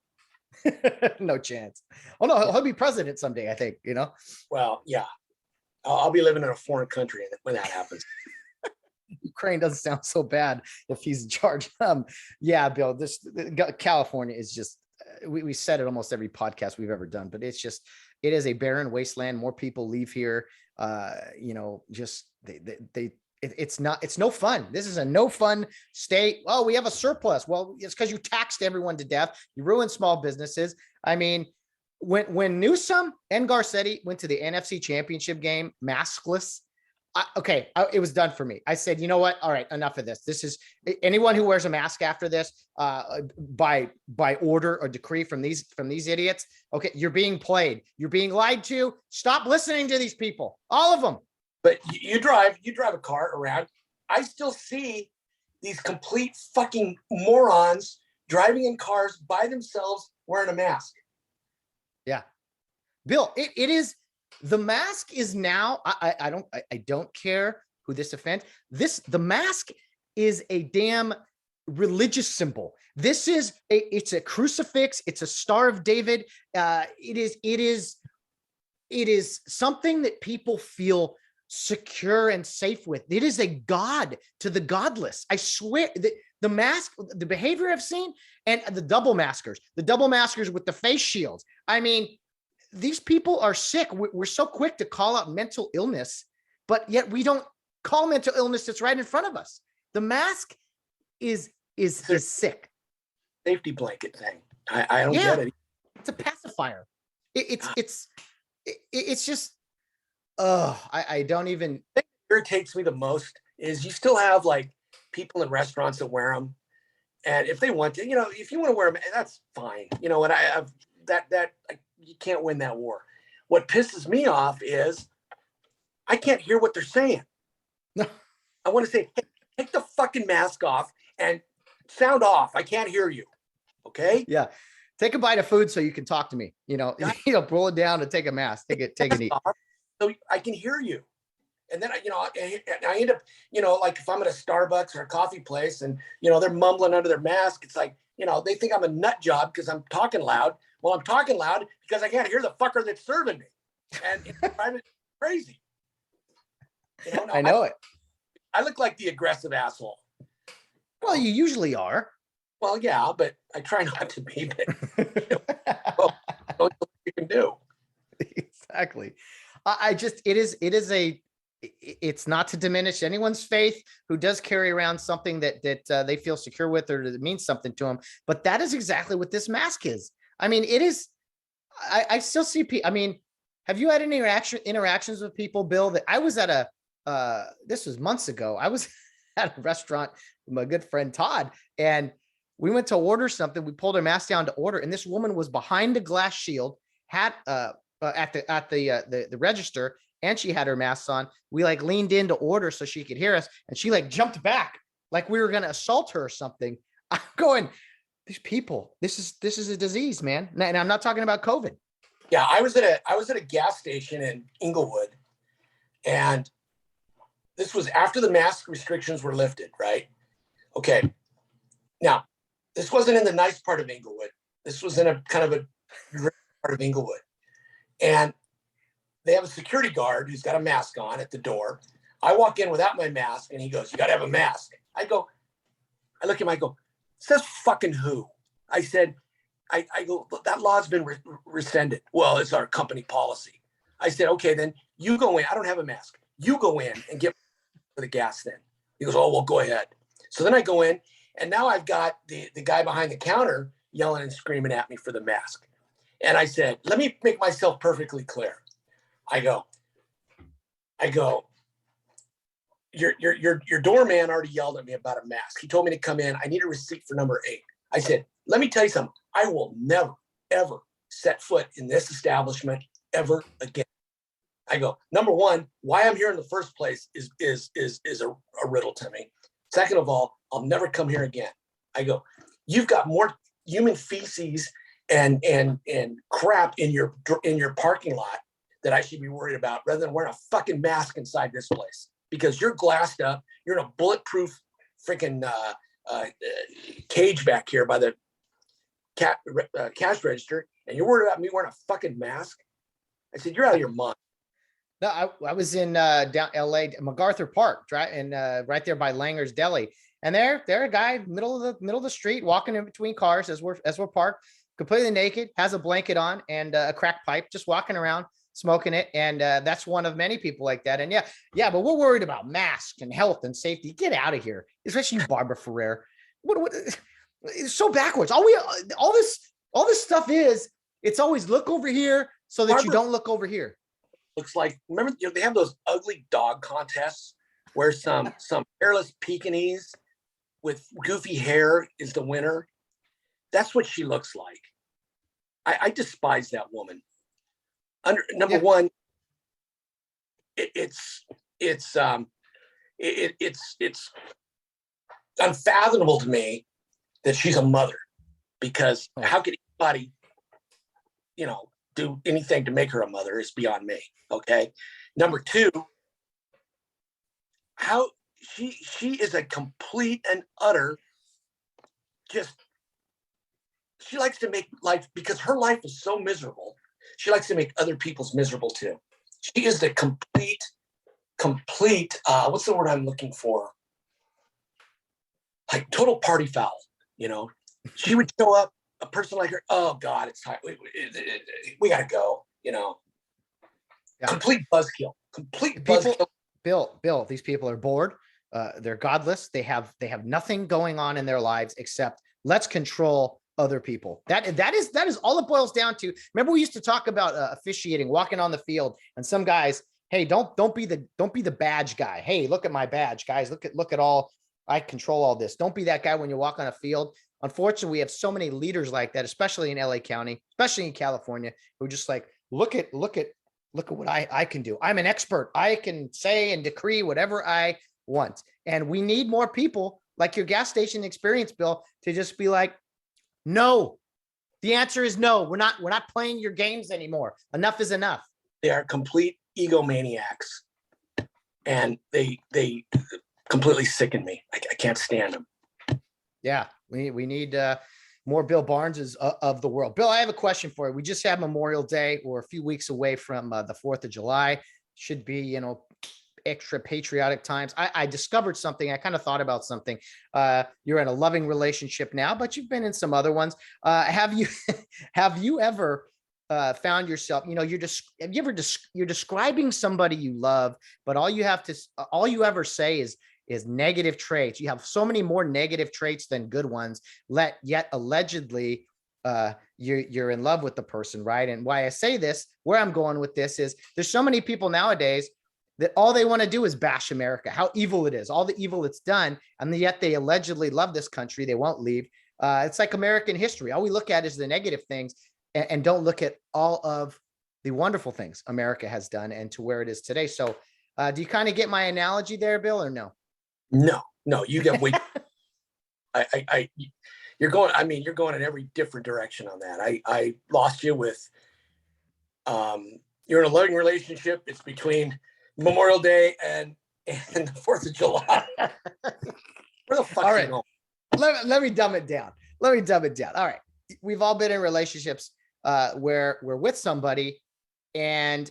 No chance. Oh no, he'll be president someday, I think, you know? Well, yeah. I'll be living in a foreign country when that happens. Ukraine doesn't sound so bad if he's in charge. Yeah, Bill, California is just, we said it almost every podcast we've ever done, but it is a barren wasteland. More people leave here. Just it's no fun. This is a no fun state. Oh, we have a surplus. Well, it's because you taxed everyone to death. You ruined small businesses. I mean, when Newsom and Garcetti went to the NFC Championship game maskless, it was done for me. I said, you know what? All right, enough of this. This is anyone who wears a mask after this, by order or decree from these idiots. Okay, you're being played. You're being lied to. Stop listening to these people, all of them. But you drive a car around. I still see these complete fucking morons driving in cars by themselves wearing a mask. Yeah, Bill, it is. The mask is now, I don't care who this offends. The mask is a damn religious symbol. It's a crucifix. It's a Star of David. It is something that people feel secure and safe with. It is a god to the godless. I swear, the mask, the behavior I've seen, and the double maskers with the face shields. I mean, these people are sick. We're so quick to call out mental illness, but yet we don't call mental illness that's right in front of us. The mask is sick. Safety blanket thing. I don't get it. It's a pacifier. It's just, I don't even. What irritates me the most is you still have like people in restaurants that wear them, and if they want to, if you want to wear them, that's fine. You know what? I have that you can't win that war. What pisses me off is I can't hear what they're saying. No. I want to say, hey, take the fucking mask off and sound off. I can't hear you. Okay? Yeah. Take a bite of food so you can talk to me. Pull it down and take a mask. Take an eat. So I can hear you. And then, I end up, like if I'm at a Starbucks or a coffee place and, they're mumbling under their mask, it's like, they think I'm a nut job because I'm talking loud. Well, I'm talking loud because I can't hear the fucker that's serving me. And it's driving crazy. I know it. I look like the aggressive asshole. Well, you usually are. Well, yeah, but I try not to be. But what you can do. Exactly. It's not to diminish anyone's faith who does carry around something that they feel secure with or that means something to them. But that is exactly what this mask is. I mean, it is. I still see people. I mean, have you had any interactions with people, Bill? That I was at this was months ago. I was at a restaurant with my good friend Todd, and we went to order something. We pulled our mask down to order, and this woman was behind a glass shield, had at the register, and she had her mask on. We like leaned in to order so she could hear us, and she like jumped back like we were gonna assault her or something. I'm going, these people, this is a disease, man. And I'm not talking about COVID. Yeah, I was at a gas station in Inglewood, and this was after the mask restrictions were lifted, right? Okay. Now, this wasn't in the nice part of Inglewood. This was in a kind of a part of Inglewood. And they have a security guard who's got a mask on at the door. I walk in without my mask, and he goes, "You got to have a mask." I look at him, I go, "Says fucking who?" I said, I go, "That law's been rescinded." "Well, it's our company policy." I said, "Okay, then you go in." "I don't have a mask." "You go in and get for the gas then." He goes, "Oh, well, go ahead." So then I go in, and now I've got the guy behind the counter yelling and screaming at me for the mask. And I said, let me make myself perfectly clear. I go, your doorman already yelled at me about a mask. He told me to come in. I need a receipt for number 8. I said, let me tell you something. I will never, ever set foot in this establishment ever again. I go, number one, why I'm here in the first place is a riddle to me. Second of all, I'll never come here again. I go, you've got more human feces and crap in your parking lot that I should be worried about rather than wearing a fucking mask inside this place, because you're glassed up. You're in a bulletproof freaking cage back here by the cash register, and you're worried about me wearing a fucking mask. I said, you're out of your mind. No, I was in down LA, MacArthur Park, right there by Langer's Deli. And there a guy middle of the street walking in between cars as we're parked, completely naked, has a blanket on and a crack pipe, just walking around smoking it. And that's one of many people like that. And yeah, but we're worried about masks and health and safety. Get out of here, especially you, Barbara Ferrer. What it's so backwards. All this stuff is, it's always look over here so that you don't look over here. Looks like, remember, they have those ugly dog contests where some hairless Pekingese with goofy hair is the winner. That's what she looks like. I despise that woman. Number one, it's unfathomable to me that she's a mother, because how could anybody, do anything to make her a mother is beyond me. Okay. Number two, how she is a complete and utter, she likes to make life, because her life is so miserable, she likes to make other people's miserable too. She is the complete, what's the word I'm looking for? Like total party foul, She would show up, a person like her, oh God, it's time. We gotta go, Yeah. Complete buzzkill. Bill, these people are bored. They're godless. They have nothing going on in their lives except let's control other people. That is all it boils down to. Remember, we used to talk about officiating, walking on the field, and some guys, hey, don't be the badge guy. Hey, look at my badge, guys. Look at all, I control all this. Don't be that guy when you walk on a field. Unfortunately, we have so many leaders like that, especially in LA County, especially in California, who just like, look at what I can do. I'm an expert. I can say and decree whatever I want. And we need more people like your gas station experience, Bill, to just be like, no. The answer is no. We're not playing your games anymore. Enough is enough. They are complete egomaniacs, and they completely sicken me. I can't stand them. Yeah, we need more Bill Barneses of the world. Bill, I have a question for you. We just had Memorial Day. We're a few weeks away from the 4th of July. Should be, extra patriotic times. I discovered something. I kind of thought about something. You're in a loving relationship now, but you've been in some other ones. Have you ever found yourself, you're describing somebody you love, but all you ever say is negative traits. You have so many more negative traits than good ones, yet allegedly you're in love with the person, right? And why I say this, where I'm going with this is there's so many people nowadays that all they want to do is bash America, how evil it is, all the evil it's done, and yet they allegedly love this country. They won't leave. It's like American history. All we look at is the negative things and don't look at all of the wonderful things America has done and to where it is today. So do you kind of get my analogy there, Bill, or no? No, you get way. You're going in every different direction on that. I lost you with, you're in a loving relationship. It's between Memorial Day and the 4th of July. Where the fuck? All right, let me dumb it down. All right, we've all been in relationships where we're with somebody and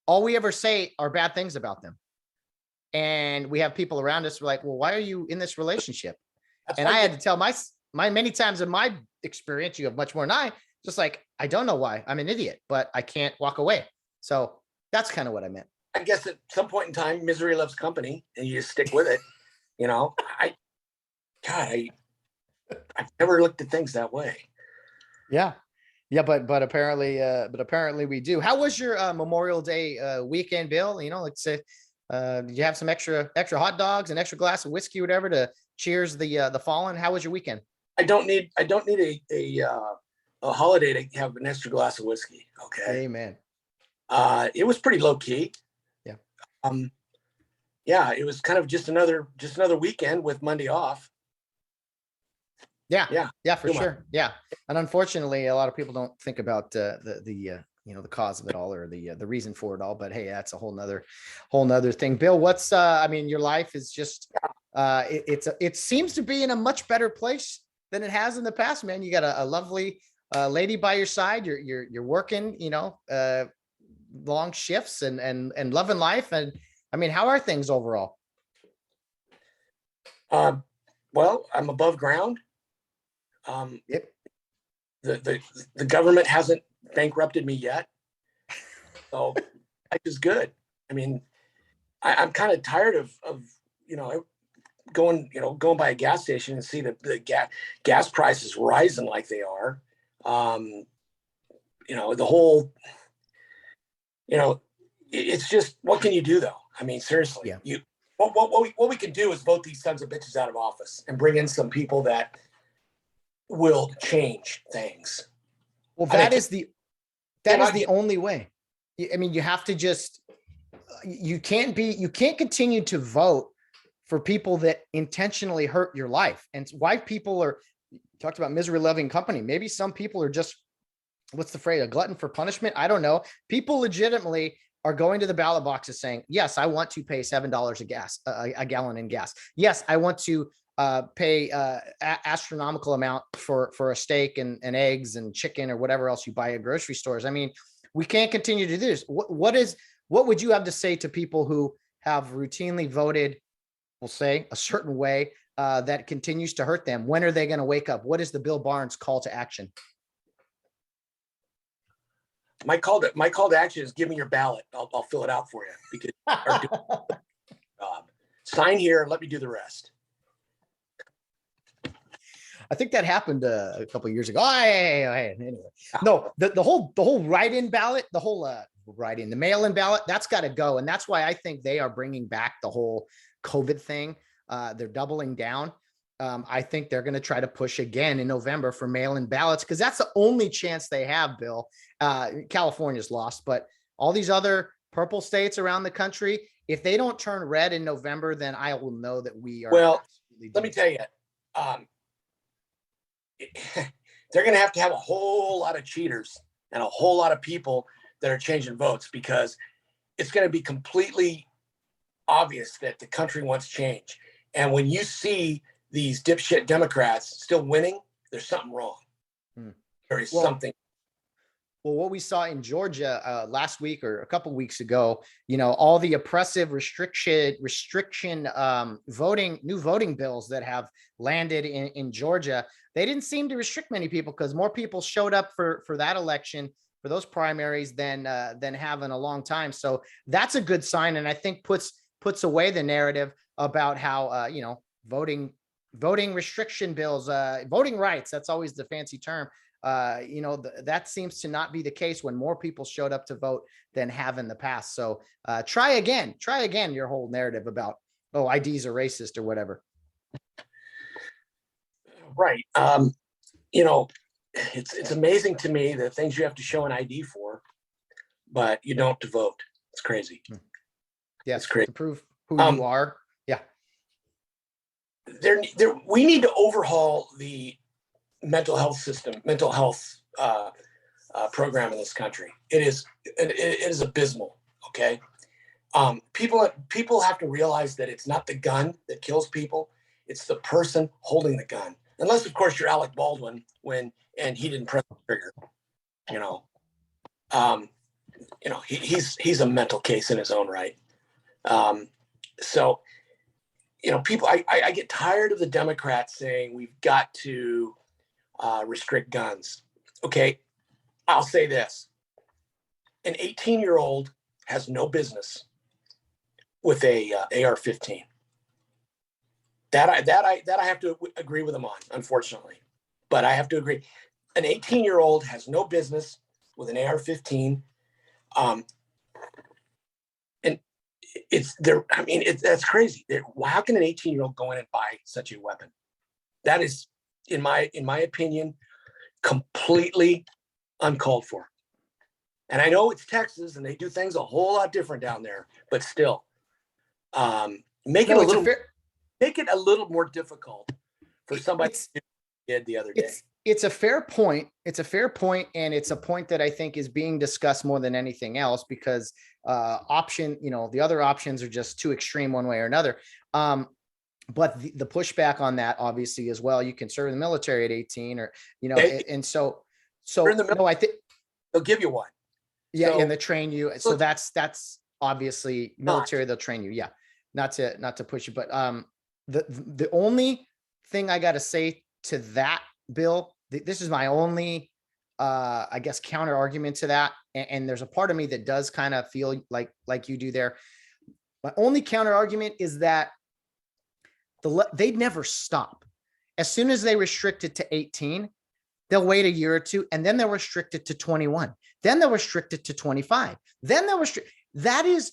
all we ever say are bad things about them. And we have people around us who are like, well, why are you in this relationship? And I had to tell my many times in my experience, you have much more than I, just like, I don't know why. I'm an idiot, but I can't walk away. So that's kind of what I meant. I guess at some point in time, misery loves company and you just stick with it. I've never looked at things that way. Yeah. Yeah, but apparently we do. How was your Memorial Day weekend, Bill? Let's say, did you have some extra hot dogs, an extra glass of whiskey, whatever, to cheers the fallen? How was your weekend? I don't need a holiday to have an extra glass of whiskey. Okay. Amen. It was pretty low key. Yeah. Um, yeah, it was kind of just another weekend with Monday off. Yeah, Yeah. yeah, for Too much. sure. Yeah, and unfortunately, a lot of people don't think about the cause of it all, or the reason for it all. But hey, that's a whole nother thing. Bill, what's I mean, your life is just it seems to be in a much better place than it has in the past, man. You got a lovely lady by your side. You're working, long shifts and loving life. And I mean, how are things overall? Uh, well, I'm above ground. Yep. The government hasn't bankrupted me yet, so life is good. I mean, I'm kind of tired of going by a gas station and see the gas prices rising like they are. The whole, it's just, what can you do though? I mean, seriously, Yeah. what we can do is vote these sons of bitches out of office and bring in some people that will change things. Well, I mean, that is the only way. I mean, you have to just, you can't continue to vote for people that intentionally hurt your life. And why people are, talked about misery loving company. Maybe some people are just, what's the phrase, a glutton for punishment? I don't know. People legitimately are going to the ballot boxes saying, yes, I want to pay $7 a gallon in gas. Yes, I want to pay astronomical amount for a steak and eggs and chicken or whatever else you buy at grocery stores. I mean, we can't continue to do this. What would you have to say to people who have routinely voted, we'll say, a certain way that continues to hurt them? When are they going to wake up? What is the Bill Barnes call to action? My call to action is give me your ballot. I'll fill it out for you because sign here and let me do the rest. I think that happened a couple of years ago. Anyway, no, the whole write-in ballot, the whole the mail-in ballot, that's got to go, and that's why I think they are bringing back the whole COVID thing. They're doubling down. I think they're going to try to push again in November for mail-in ballots because that's the only chance they have, Bill. California's lost, but all these other purple states around the country, if they don't turn red in November, then I will know that we are. Well, let me tell you, they're going to have a whole lot of cheaters and a whole lot of people that are changing votes because it's going to be completely obvious that the country wants change. And when you see these dipshit Democrats still winning, there's something wrong. There is something. Well, what we saw in Georgia last week or a couple of weeks ago, all the oppressive restriction new voting bills that have landed in Georgia, they didn't seem to restrict many people because more people showed up for that election, for those primaries than have in a long time. So that's a good sign, and I think puts away the narrative about how voting restriction bills, voting rights. That's always the fancy term. That seems to not be the case when more people showed up to vote than have in the past. So try again your whole narrative about, IDs are racist or whatever. Right. It's amazing to me the things you have to show an ID for, but you don't to vote. It's crazy. Yeah, it's crazy to prove who you are. Yeah. We need to overhaul the mental health system, mental health program in this country. It is abysmal. Okay. People have to realize that it's not the gun that kills people. It's the person holding the gun. Unless, of course, you're Alec Baldwin and he didn't press the trigger. He's a mental case in his own right. People, I get tired of the Democrats saying we've got to restrict guns. Okay, I'll say this: an 18-year-old has no business with a AR-15. That I have to agree with him on, unfortunately, but I have to agree. an 18-year-old has no business with an AR-15. And it's there. I mean, that's crazy. How can an 18-year-old go in and buy such a weapon? That is, in my opinion, completely uncalled for. And I know it's Texas and they do things a whole lot different down there, but still, make it a little more difficult for somebody to did the other day. It's a fair point. It's a fair point, and it's a point that I think is being discussed more than anything else because the other options are just too extreme one way or another. But the pushback on that, obviously, as well, you can serve in the military at 18, or and so no, I think they'll give you one. Yeah, and they train you. So that's obviously military. They'll train you. Yeah, not to push you, but the only thing I got to say to that, Bill, this is my only, I guess, counter argument to that. And there's a part of me that does kind of feel like you do there. My only counter argument is that they'd never stop. As soon as they restrict it to 18, they'll wait a year or two, and then they'll restrict it to 21. Then they'll restrict it to 25. Then they'll restrict. That is,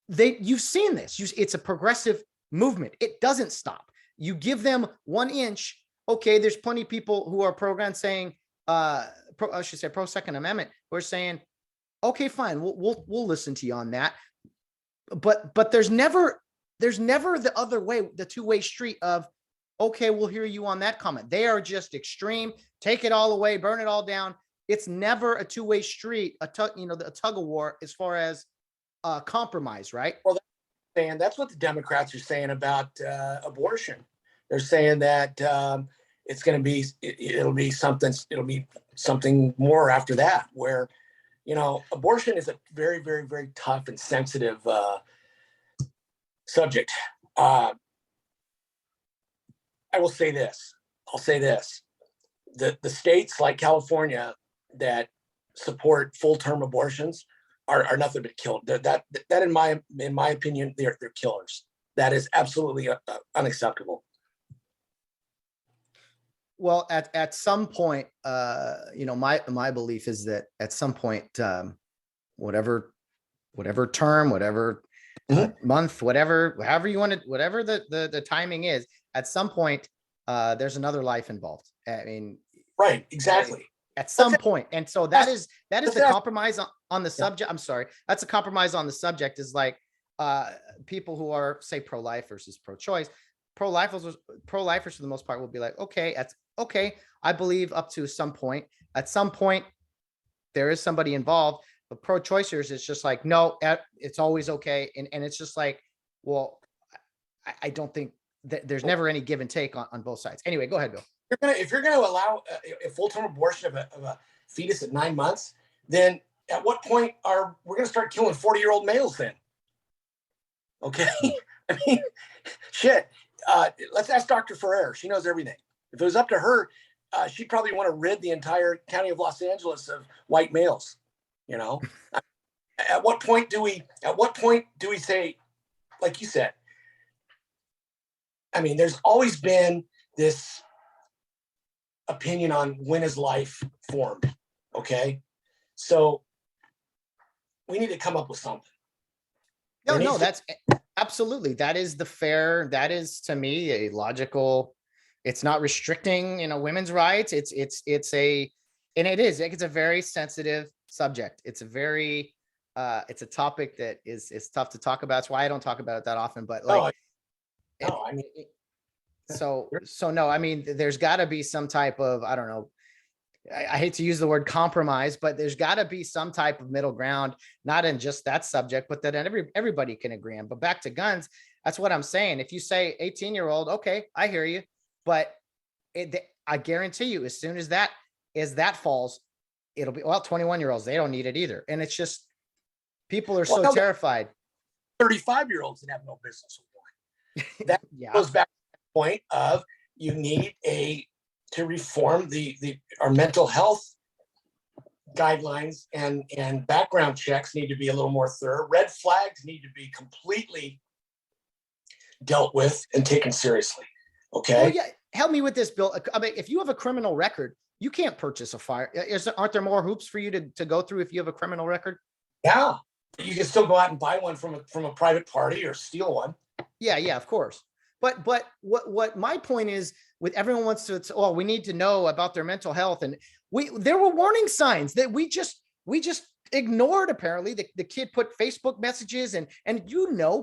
you've seen this. It's a progressive movement. It doesn't stop. You give them 1 inch. Okay, there's plenty of people who are pro-gun saying, pro Second Amendment, who are saying, okay, fine, we'll listen to you on that. But there's never the other way, the two-way street of, okay, we'll hear you on that comment. They are just extreme. Take it all away, burn it all down. It's never a two-way street, a tug of war as far as compromise, right? Well, that's what the Democrats are saying about abortion. They're saying that it's going to be, it'll be something more after that, where, abortion is a very, very, very tough and sensitive subject. I will say this. I'll say this. The states like California that support full-term abortions are nothing but killed. That in my opinion, they're killers. That is absolutely unacceptable. Well, at some point, my belief is that at some point, whatever term, whatever month, however you want it, whatever the timing is, at some point, there's another life involved. I mean, right, exactly. At some point. And so that is the compromise on the subject. I'm sorry. That's a compromise on the subject, is like people who are, say, pro-life versus pro-choice. Pro-lifers for the most part will be like, okay, I believe up to some point. At some point, there is somebody involved. But pro-choicers, it's just like, no, it's always okay. And it's just like, well, I don't think that there's never any give and take on both sides. Anyway, go ahead, Bill. If you're going to allow a full-term abortion of a fetus at 9 months, then at what point we're going to start killing 40-year-old males then? Okay. I mean, shit. Let's ask Dr. Ferrer. She knows everything. If it was up to her, she'd probably want to rid the entire county of Los Angeles of white males. At what point do we say, like you said, I mean, there's always been this opinion on when is life formed. Okay. So we need to come up with something. No, that's absolutely. That is that is, to me, a logical, it's not restricting, women's rights. It's a very sensitive subject. It's it's a topic that is tough to talk about. That's why I don't talk about it that often, but no, I mean, there's gotta be some type of, I don't know, I hate to use the word compromise, but there's got to be some type of middle ground, not in just that subject, but that everybody can agree on. But back to guns, that's what I'm saying. If you say 18-year-old, okay, I hear you, but I guarantee you, as soon as that falls, it'll be, 21-year-olds, they don't need it either. And it's just, people are so terrified. 35-year-olds that have no business with one. That goes back to the point of, you need to reform our mental health guidelines, and background checks need to be a little more thorough. Red flags need to be completely dealt with and taken seriously. Okay. Well, yeah. help me with this, Bill. I mean, if you have a criminal record, you can't purchase a fire. Aren't there more hoops for you to go through if you have a criminal record? Yeah, you can still go out and buy one from a private party or steal one. Yeah, of course. But what my point is, with everyone wants to, oh, we need to know about their mental health, and there were warning signs that we just ignored. Apparently, the kid put Facebook messages, and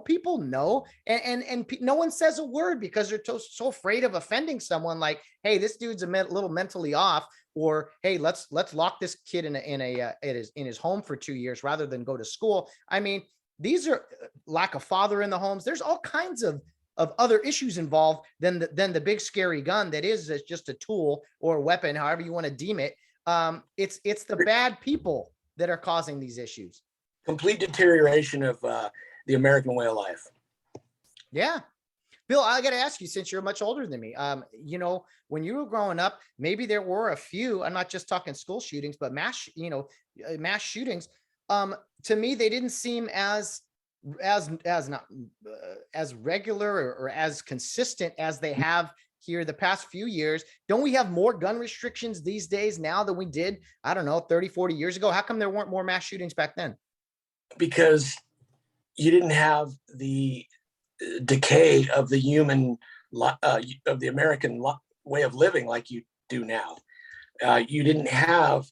people know, and no one says a word because they're so afraid of offending someone. Like, hey, this dude's a little mentally off, or hey, let's lock this kid in his home for 2 years rather than go to school. I mean, these are lack of father in the homes. There's all kinds of other issues involved than the big scary gun that is just a tool or a weapon, however you want to deem it. It's the bad people that are causing these issues. Complete deterioration of the American way of life. Yeah. Bill, I got to ask you, since you're much older than me, when you were growing up, maybe there were a few, I'm not just talking school shootings, but mass shootings. To me, they didn't seem as not as regular or as consistent as they have here the past few years. Don't we have more gun restrictions these days now than we did, I don't know, 30, 40 years ago? How come there weren't more mass shootings back then? Because you didn't have the decay of the human, of the American way of living like you do now. You didn't have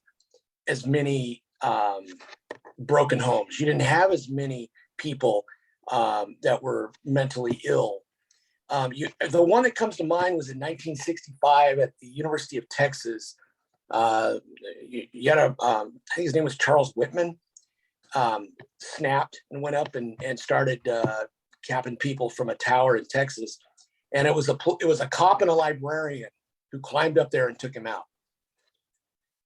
as many broken homes. You didn't have as many people that were mentally ill. The one that comes to mind was in 1965 at the University of Texas. You had I think his name was Charles Whitman, snapped and went up and started capping people from a tower in Texas. And it was a cop and a librarian who climbed up there and took him out.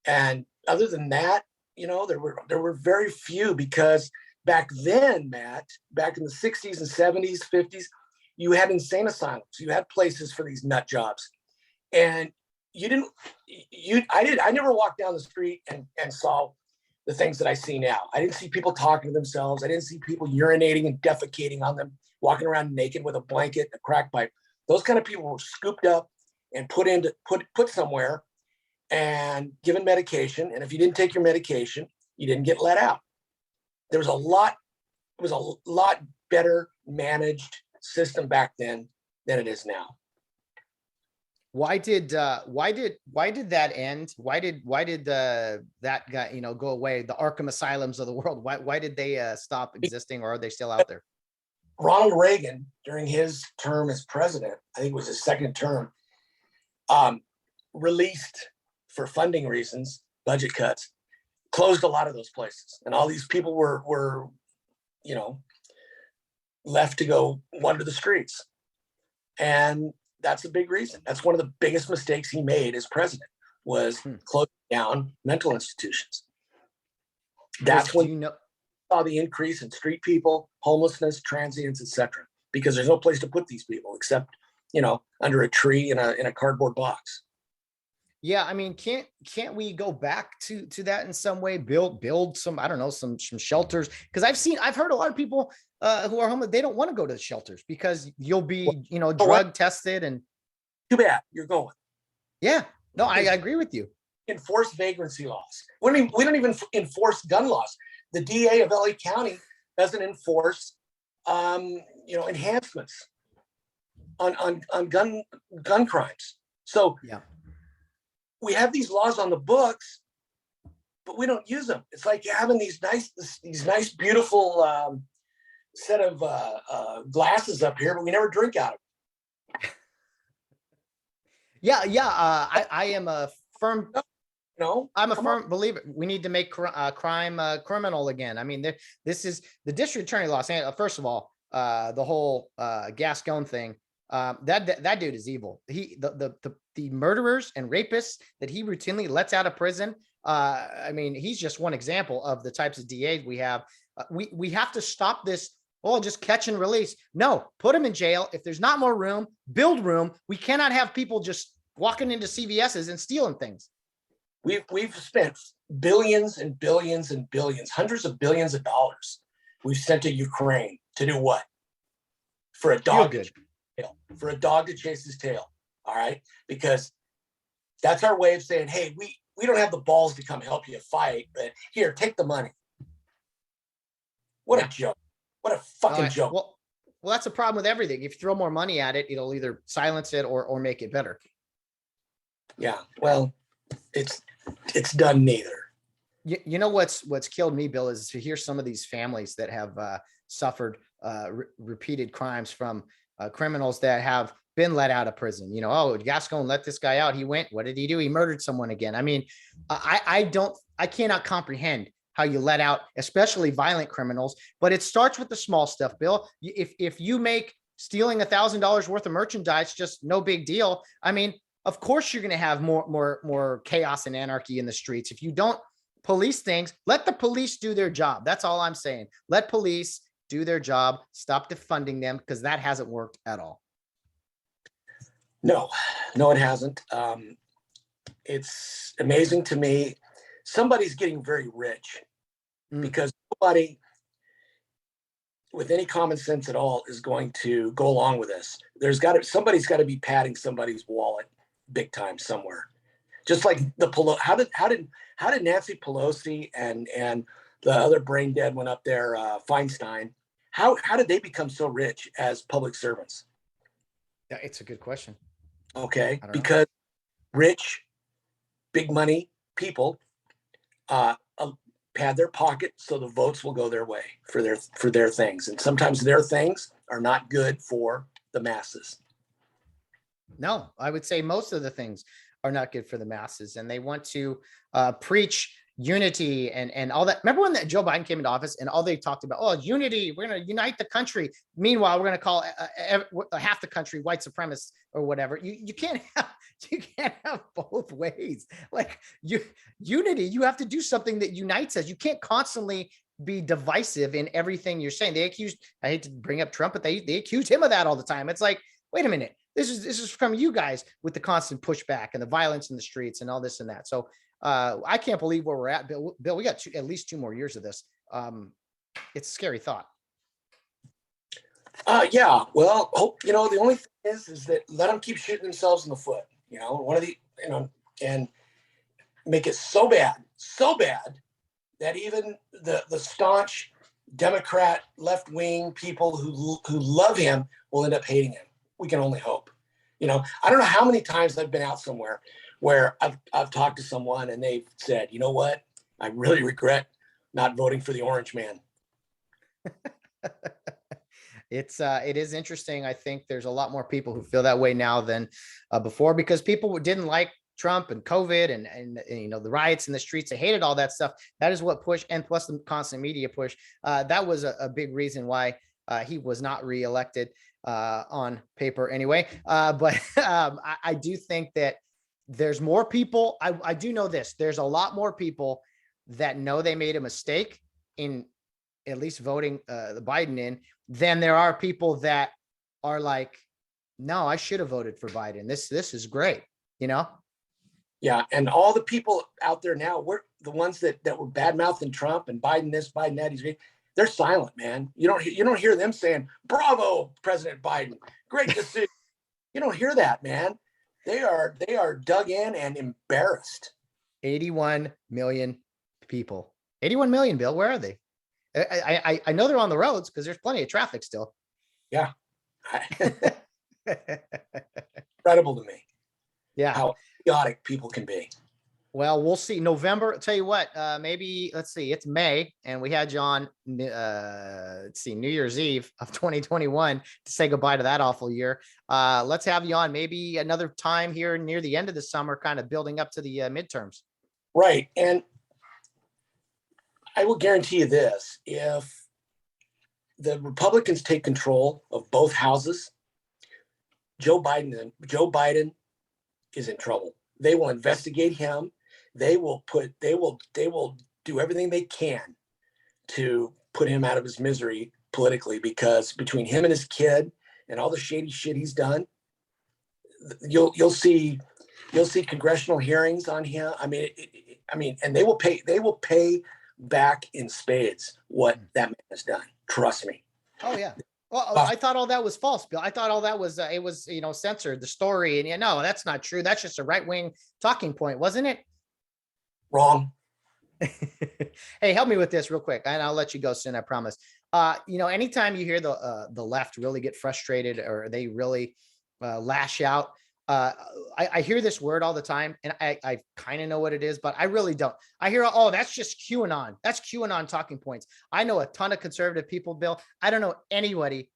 And other than that, there were very few, because back then, Matt, back in the 60s and 70s, 50s, you had insane asylums. You had places for these nut jobs. And I never walked down the street and saw the things that I see now. I didn't see people talking to themselves. I didn't see people urinating and defecating on them, walking around naked with a blanket, a crack pipe. Those kind of people were scooped up and put somewhere and given medication. And if you didn't take your medication, you didn't get let out. It was a lot better managed system back then than it is now. Why did that end? Why did that guy, go away? The Arkham asylums of the world. Why did they stop existing, or are they still out there? Ronald Reagan, during his term as president, I think it was his second term, released, for funding reasons, budget cuts, closed a lot of those places, and all these people were left to go wander the streets. And that's a big reason. That's one of the biggest mistakes he made as president, was closing down mental institutions. That's when you saw the increase in street people, homelessness, transients, etc. Because there's no place to put these people except, under a tree in a cardboard box. Yeah, I mean, can't we go back to that in some way? Build some, I don't know, some shelters? Because I've heard a lot of people who are homeless, they don't want to go to the shelters because you'll be, drug tested. And too bad you're going. Yeah, no, I agree with you. Enforce vagrancy laws. We don't even enforce gun laws. The DA of LA County doesn't enforce, enhancements on gun crimes. So yeah. We have these laws on the books, but we don't use them. It's like having these nice, beautiful set of glasses up here, but we never drink out of them. Yeah. I am a firm. No, I'm a firm believer. We need to make crime criminal again. I mean, this is the district attorney of Los Angeles. First of all, the whole Gascon thing. That dude is evil. The murderers and rapists that he routinely lets out of prison. I mean, he's just one example of the types of DAs we have. We have to stop this. Oh, just catch and release. No, put him in jail. If there's not more room, build room. We cannot have people just walking into CVS's and stealing things. We've spent billions and billions and billions, hundreds of billions of dollars we've sent to Ukraine to do what? For a dog to chase his tail. All right. Because that's our way of saying, hey, we don't have the balls to come help you fight, but here, take the money. What a joke. What a fucking joke. Well, that's a problem with everything. If you throw more money at it, it'll either silence it or make it better. Yeah. Well, it's done neither. You know what's killed me, Bill, is to hear some of these families that have suffered repeated crimes from criminals that have been let out of prison. You know, oh, Gascon let this guy out. He went. What did he do? He murdered someone again. I mean, I cannot comprehend how you let out, especially violent criminals. But it starts with the small stuff, Bill. If you make stealing $1,000 worth of merchandise just no big deal, I mean, of course you're going to have more chaos and anarchy in the streets. If you don't police things, let the police do their job. That's all I'm saying. Let police do their job. Stop defunding them, because that hasn't worked at all. No, it hasn't. It's amazing to me. Somebody's getting very rich because nobody with any common sense at all is going to go along with this. Somebody's got to be padding somebody's wallet big time somewhere. Just like how did Nancy Pelosi and the other brain dead one up there, Feinstein, how did they become so rich as public servants? Yeah, it's a good question. Okay, because rich, big money people pad their pocket so the votes will go their way for their things, and sometimes their things are not good for the masses. No, I would say most of the things are not good for the masses, and they want to preach unity and all that. Remember when Joe Biden came into office and all they talked about, oh, unity, we're going to unite the country. Meanwhile, we're going to call half the country white supremacists or whatever. You can't have both ways. Like unity, you have to do something that unites us. You can't constantly be divisive in everything you're saying. I hate to bring up Trump, but they accused him of that all the time. It's like, wait a minute. This is from you guys with the constant pushback and the violence in the streets and all this and that. So I can't believe where we're at, Bill. We got at least 2 more years of this. It's a scary thought. Yeah. Well, the only thing is that let them keep shooting themselves in the foot. And make it so bad that even the staunch Democrat left-wing people who love him will end up hating him. We can only hope. I don't know how many times I've been out somewhere where I've talked to someone and they've said, you know what, I really regret not voting for the orange man. It is interesting. I think there's a lot more people who feel that way now than before, because people didn't like Trump and COVID and the riots in the streets. They hated all that stuff. That is what pushed, and plus the constant media push. That was a big reason why he was not reelected on paper anyway. But I do think that there's more people. I do know this. There's a lot more people that know they made a mistake in at least voting the Biden in than there are people that are like, no, I should have voted for Biden. This is great. Yeah. And all the people out there now, we're the ones that were bad mouthing Trump and Biden this, Biden that, he's great. They're silent, man. You don't hear them saying, bravo, President Biden, great decision. You don't hear that, man. They are dug in and embarrassed. 81 million people. 81 million, Bill. Where are they? I know they're on the roads because there's plenty of traffic still. Yeah. Incredible to me. Yeah. How chaotic people can be. Well, we'll see. November, I'll tell you what, maybe, let's see, it's May, and we had you on, let's see, New Year's Eve of 2021 to say goodbye to that awful year. Let's have you on maybe another time here near the end of the summer, kind of building up to the midterms. Right. And I will guarantee you this, if the Republicans take control of both houses, Joe Biden is in trouble. They will investigate him. They will do everything they can to put him out of his misery politically, because between him and his kid and all the shady shit he's done, you'll see congressional hearings on him. I mean, and they will pay back in spades what that man has done. Trust me. Oh yeah. Well, I thought all that was false, Bill. I thought all that was it was censored the story, and no, that's not true. That's just a right wing talking point, wasn't it? Wrong. Hey, help me with this real quick, and I'll let you go soon. I promise. Anytime you hear the left really get frustrated or they really lash out, I hear this word all the time, and I kind of know what it is, but I really don't. I hear, oh, that's just QAnon. That's QAnon talking points. I know a ton of conservative people, Bill. I don't know anybody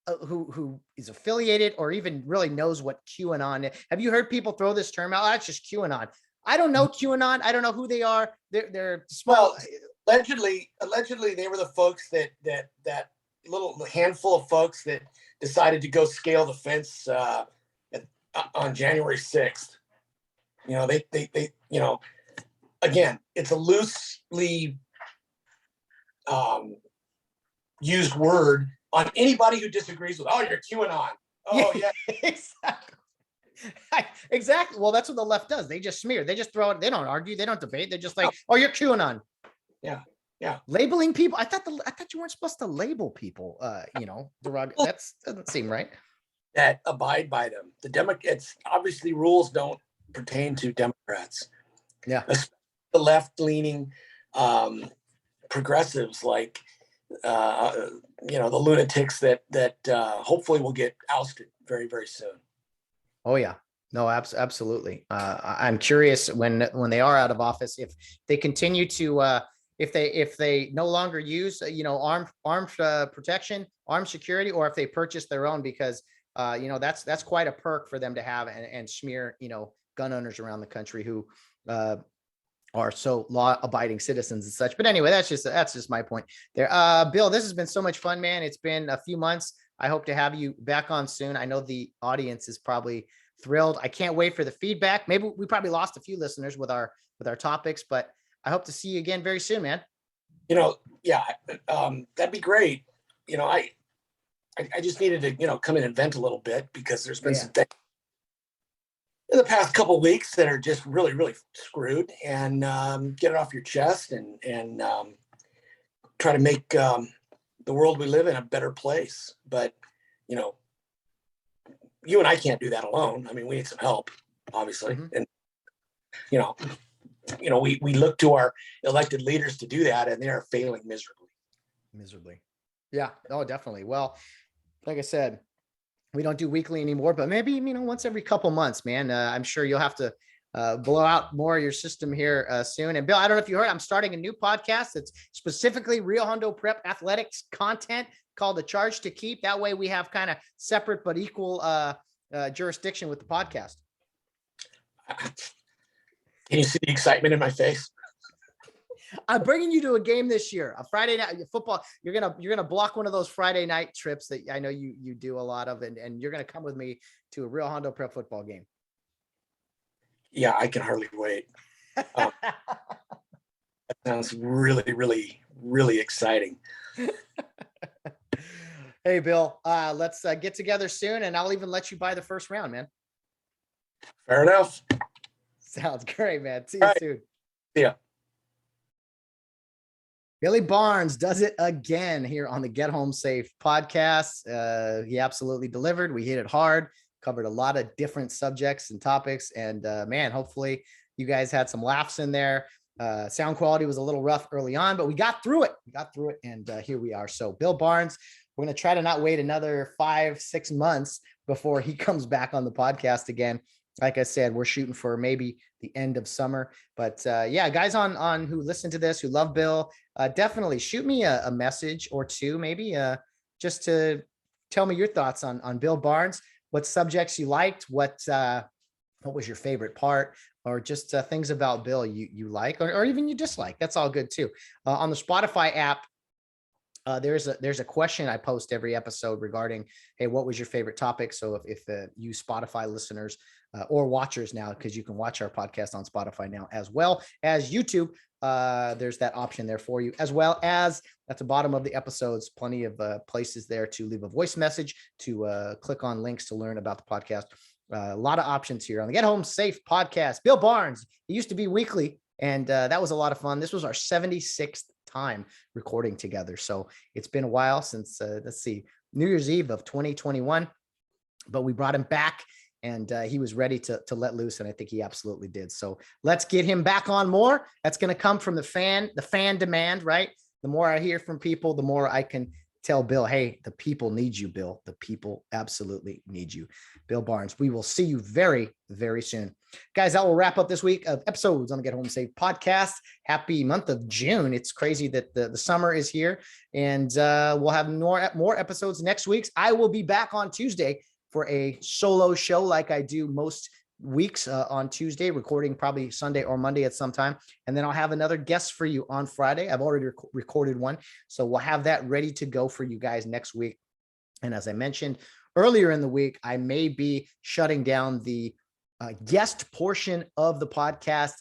who is affiliated or even really knows what QAnon is. Have you heard people throw this term out? Oh, that's just QAnon. I don't know QAnon. I don't know who they are. They're small. Well, allegedly, they were the folks that little handful of folks that decided to go scale the fence on January 6th. Again, it's a loosely used word on anybody who disagrees with. Oh, you're QAnon. Oh yeah. Exactly. Exactly. Well, that's what the left does. They just smear. They just throw it. They don't argue. They don't debate. They're just like, oh, you're QAnon. Yeah. Yeah. Labeling people. I thought you weren't supposed to label people. That doesn't seem right. That abide by them. The Democrats, obviously rules don't pertain to Democrats. Yeah. The left-leaning progressives like the lunatics that hopefully will get ousted very, very soon. Oh yeah, no, absolutely. I'm curious when they are out of office, if they continue to, if they no longer use, armed protection, armed security, or if they purchase their own, because that's quite a perk for them to have and smear, gun owners around the country who are so law-abiding citizens and such. But anyway, that's just my point there. Bill, this has been so much fun, man. It's been a few months. I hope to have you back on soon. I know the audience is probably thrilled. I can't wait for the feedback. Maybe we probably lost a few listeners with our topics, but I hope to see you again very soon, man. Yeah, that'd be great. I just needed to, come in and vent a little bit because there's been some things in the past couple of weeks that are just really, really screwed, and get it off your chest and try to make the world we live in a better place. But, you and I can't do that alone. I mean, we need some help, obviously. Mm-hmm. And, we look to our elected leaders to do that, and they are failing miserably. Yeah, oh, definitely. Well, like I said, we don't do weekly anymore, but maybe, once every couple months, man. I'm sure you'll have to blow out more of your system here soon. And Bill, I don't know if you heard, I'm starting a new podcast that's specifically Real Hundo Prep athletics content called The Charge to Keep. That way we have kind of separate but equal jurisdiction with the podcast. Can you see the excitement in my face? I'm bringing you to a game this year, a Friday night football. You're gonna block one of those Friday night trips that I know you do a lot of, and you're gonna come with me to a Real Hundo Prep football game. Yeah, I can hardly wait. That sounds really, really, really exciting. Hey, Bill, let's get together soon, and I'll even let you buy the first round, man. Fair enough. Sounds great, man. See you soon. Yeah. Billy Barnes does it again here on the Get Home Safe podcast. He absolutely delivered. We hit it hard, covered a lot of different subjects and topics. And man, hopefully you guys had some laughs in there. Sound quality was a little rough early on, but we got through it. And here we are. So Bill Barnes, we're going to try to not wait another 5-6 months before he comes back on the podcast again. Like I said, we're shooting for maybe the end of summer, but guys on who listen to this, who love Bill, definitely shoot me a message or two, maybe just to tell me your thoughts on Bill Barnes, what subjects you liked, what was your favorite part, or just things about Bill you like, or even you dislike. That's all good too. On the Spotify app, there's a question I post every episode regarding, hey, what was your favorite topic? So if you Spotify listeners or watchers now, because you can watch our podcast on Spotify now as well as YouTube, there's that option there for you, as well as at the bottom of the episodes, plenty of places there to leave a voice message, to click on links to learn about the podcast. A lot of options here on the Get Home Safe podcast. Bill Barnes, it used to be weekly, and that was a lot of fun. This was our 76th time recording together. So it's been a while since, let's see, New Year's Eve of 2021, but we brought him back and he was ready to let loose. And I think he absolutely did. So let's get him back on more. That's going to come from the fan demand, right? The more I hear from people, the more I can tell Bill, hey, the people need you, Bill. The people absolutely need you. Bill Barnes, we will see you very, very soon. Guys, that will wrap up this week of episodes on the Get Home Safe podcast. Happy month of June. It's crazy that the summer is here, and we'll have more episodes next week. I will be back on Tuesday for a solo show like I do most weeks on Tuesday, recording probably Sunday or Monday at some time. And then I'll have another guest for you on Friday. I've already recorded one. So we'll have that ready to go for you guys next week. And as I mentioned earlier in the week, I may be shutting down the guest portion of the podcast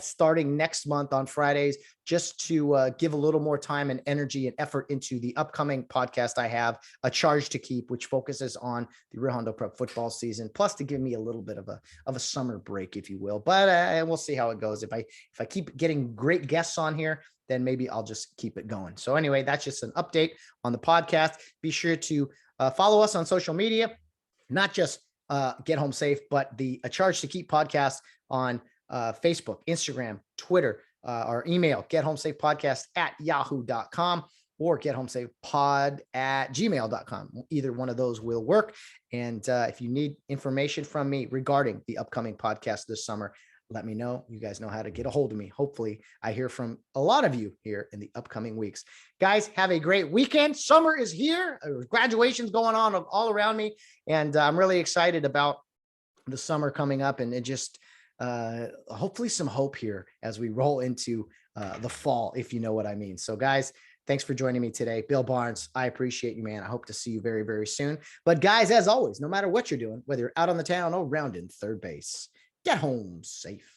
starting next month on Fridays, just to give a little more time and energy and effort into the upcoming podcast I have, A Charge to Keep, which focuses on the Rio Hondo Prep football season, plus to give me a little bit of a summer break, if you will. But and we'll see how it goes. If I keep getting great guests on here, then maybe I'll just keep it going. So anyway, that's just an update on the podcast. Be sure to follow us on social media, not just Get Home Safe, but the A Charge to Keep podcast on Facebook, Instagram, Twitter, our email, gethomesafepodcast@yahoo.com or gethomesafepod@gmail.com. Either one of those will work. And if you need information from me regarding the upcoming podcast this summer, let me know. You guys know how to get a hold of me. Hopefully I hear from a lot of you here in the upcoming weeks. Guys, have a great weekend. Summer is here. Graduation's going on all around me. And I'm really excited about the summer coming up, and it just hopefully some hope here as we roll into the fall, if you know what I mean. So guys, thanks for joining me today. Bill Barnes, I appreciate you, man. I hope to see you very, very soon. But guys, as always, no matter what you're doing, whether you're out on the town or rounding third base, get home safe.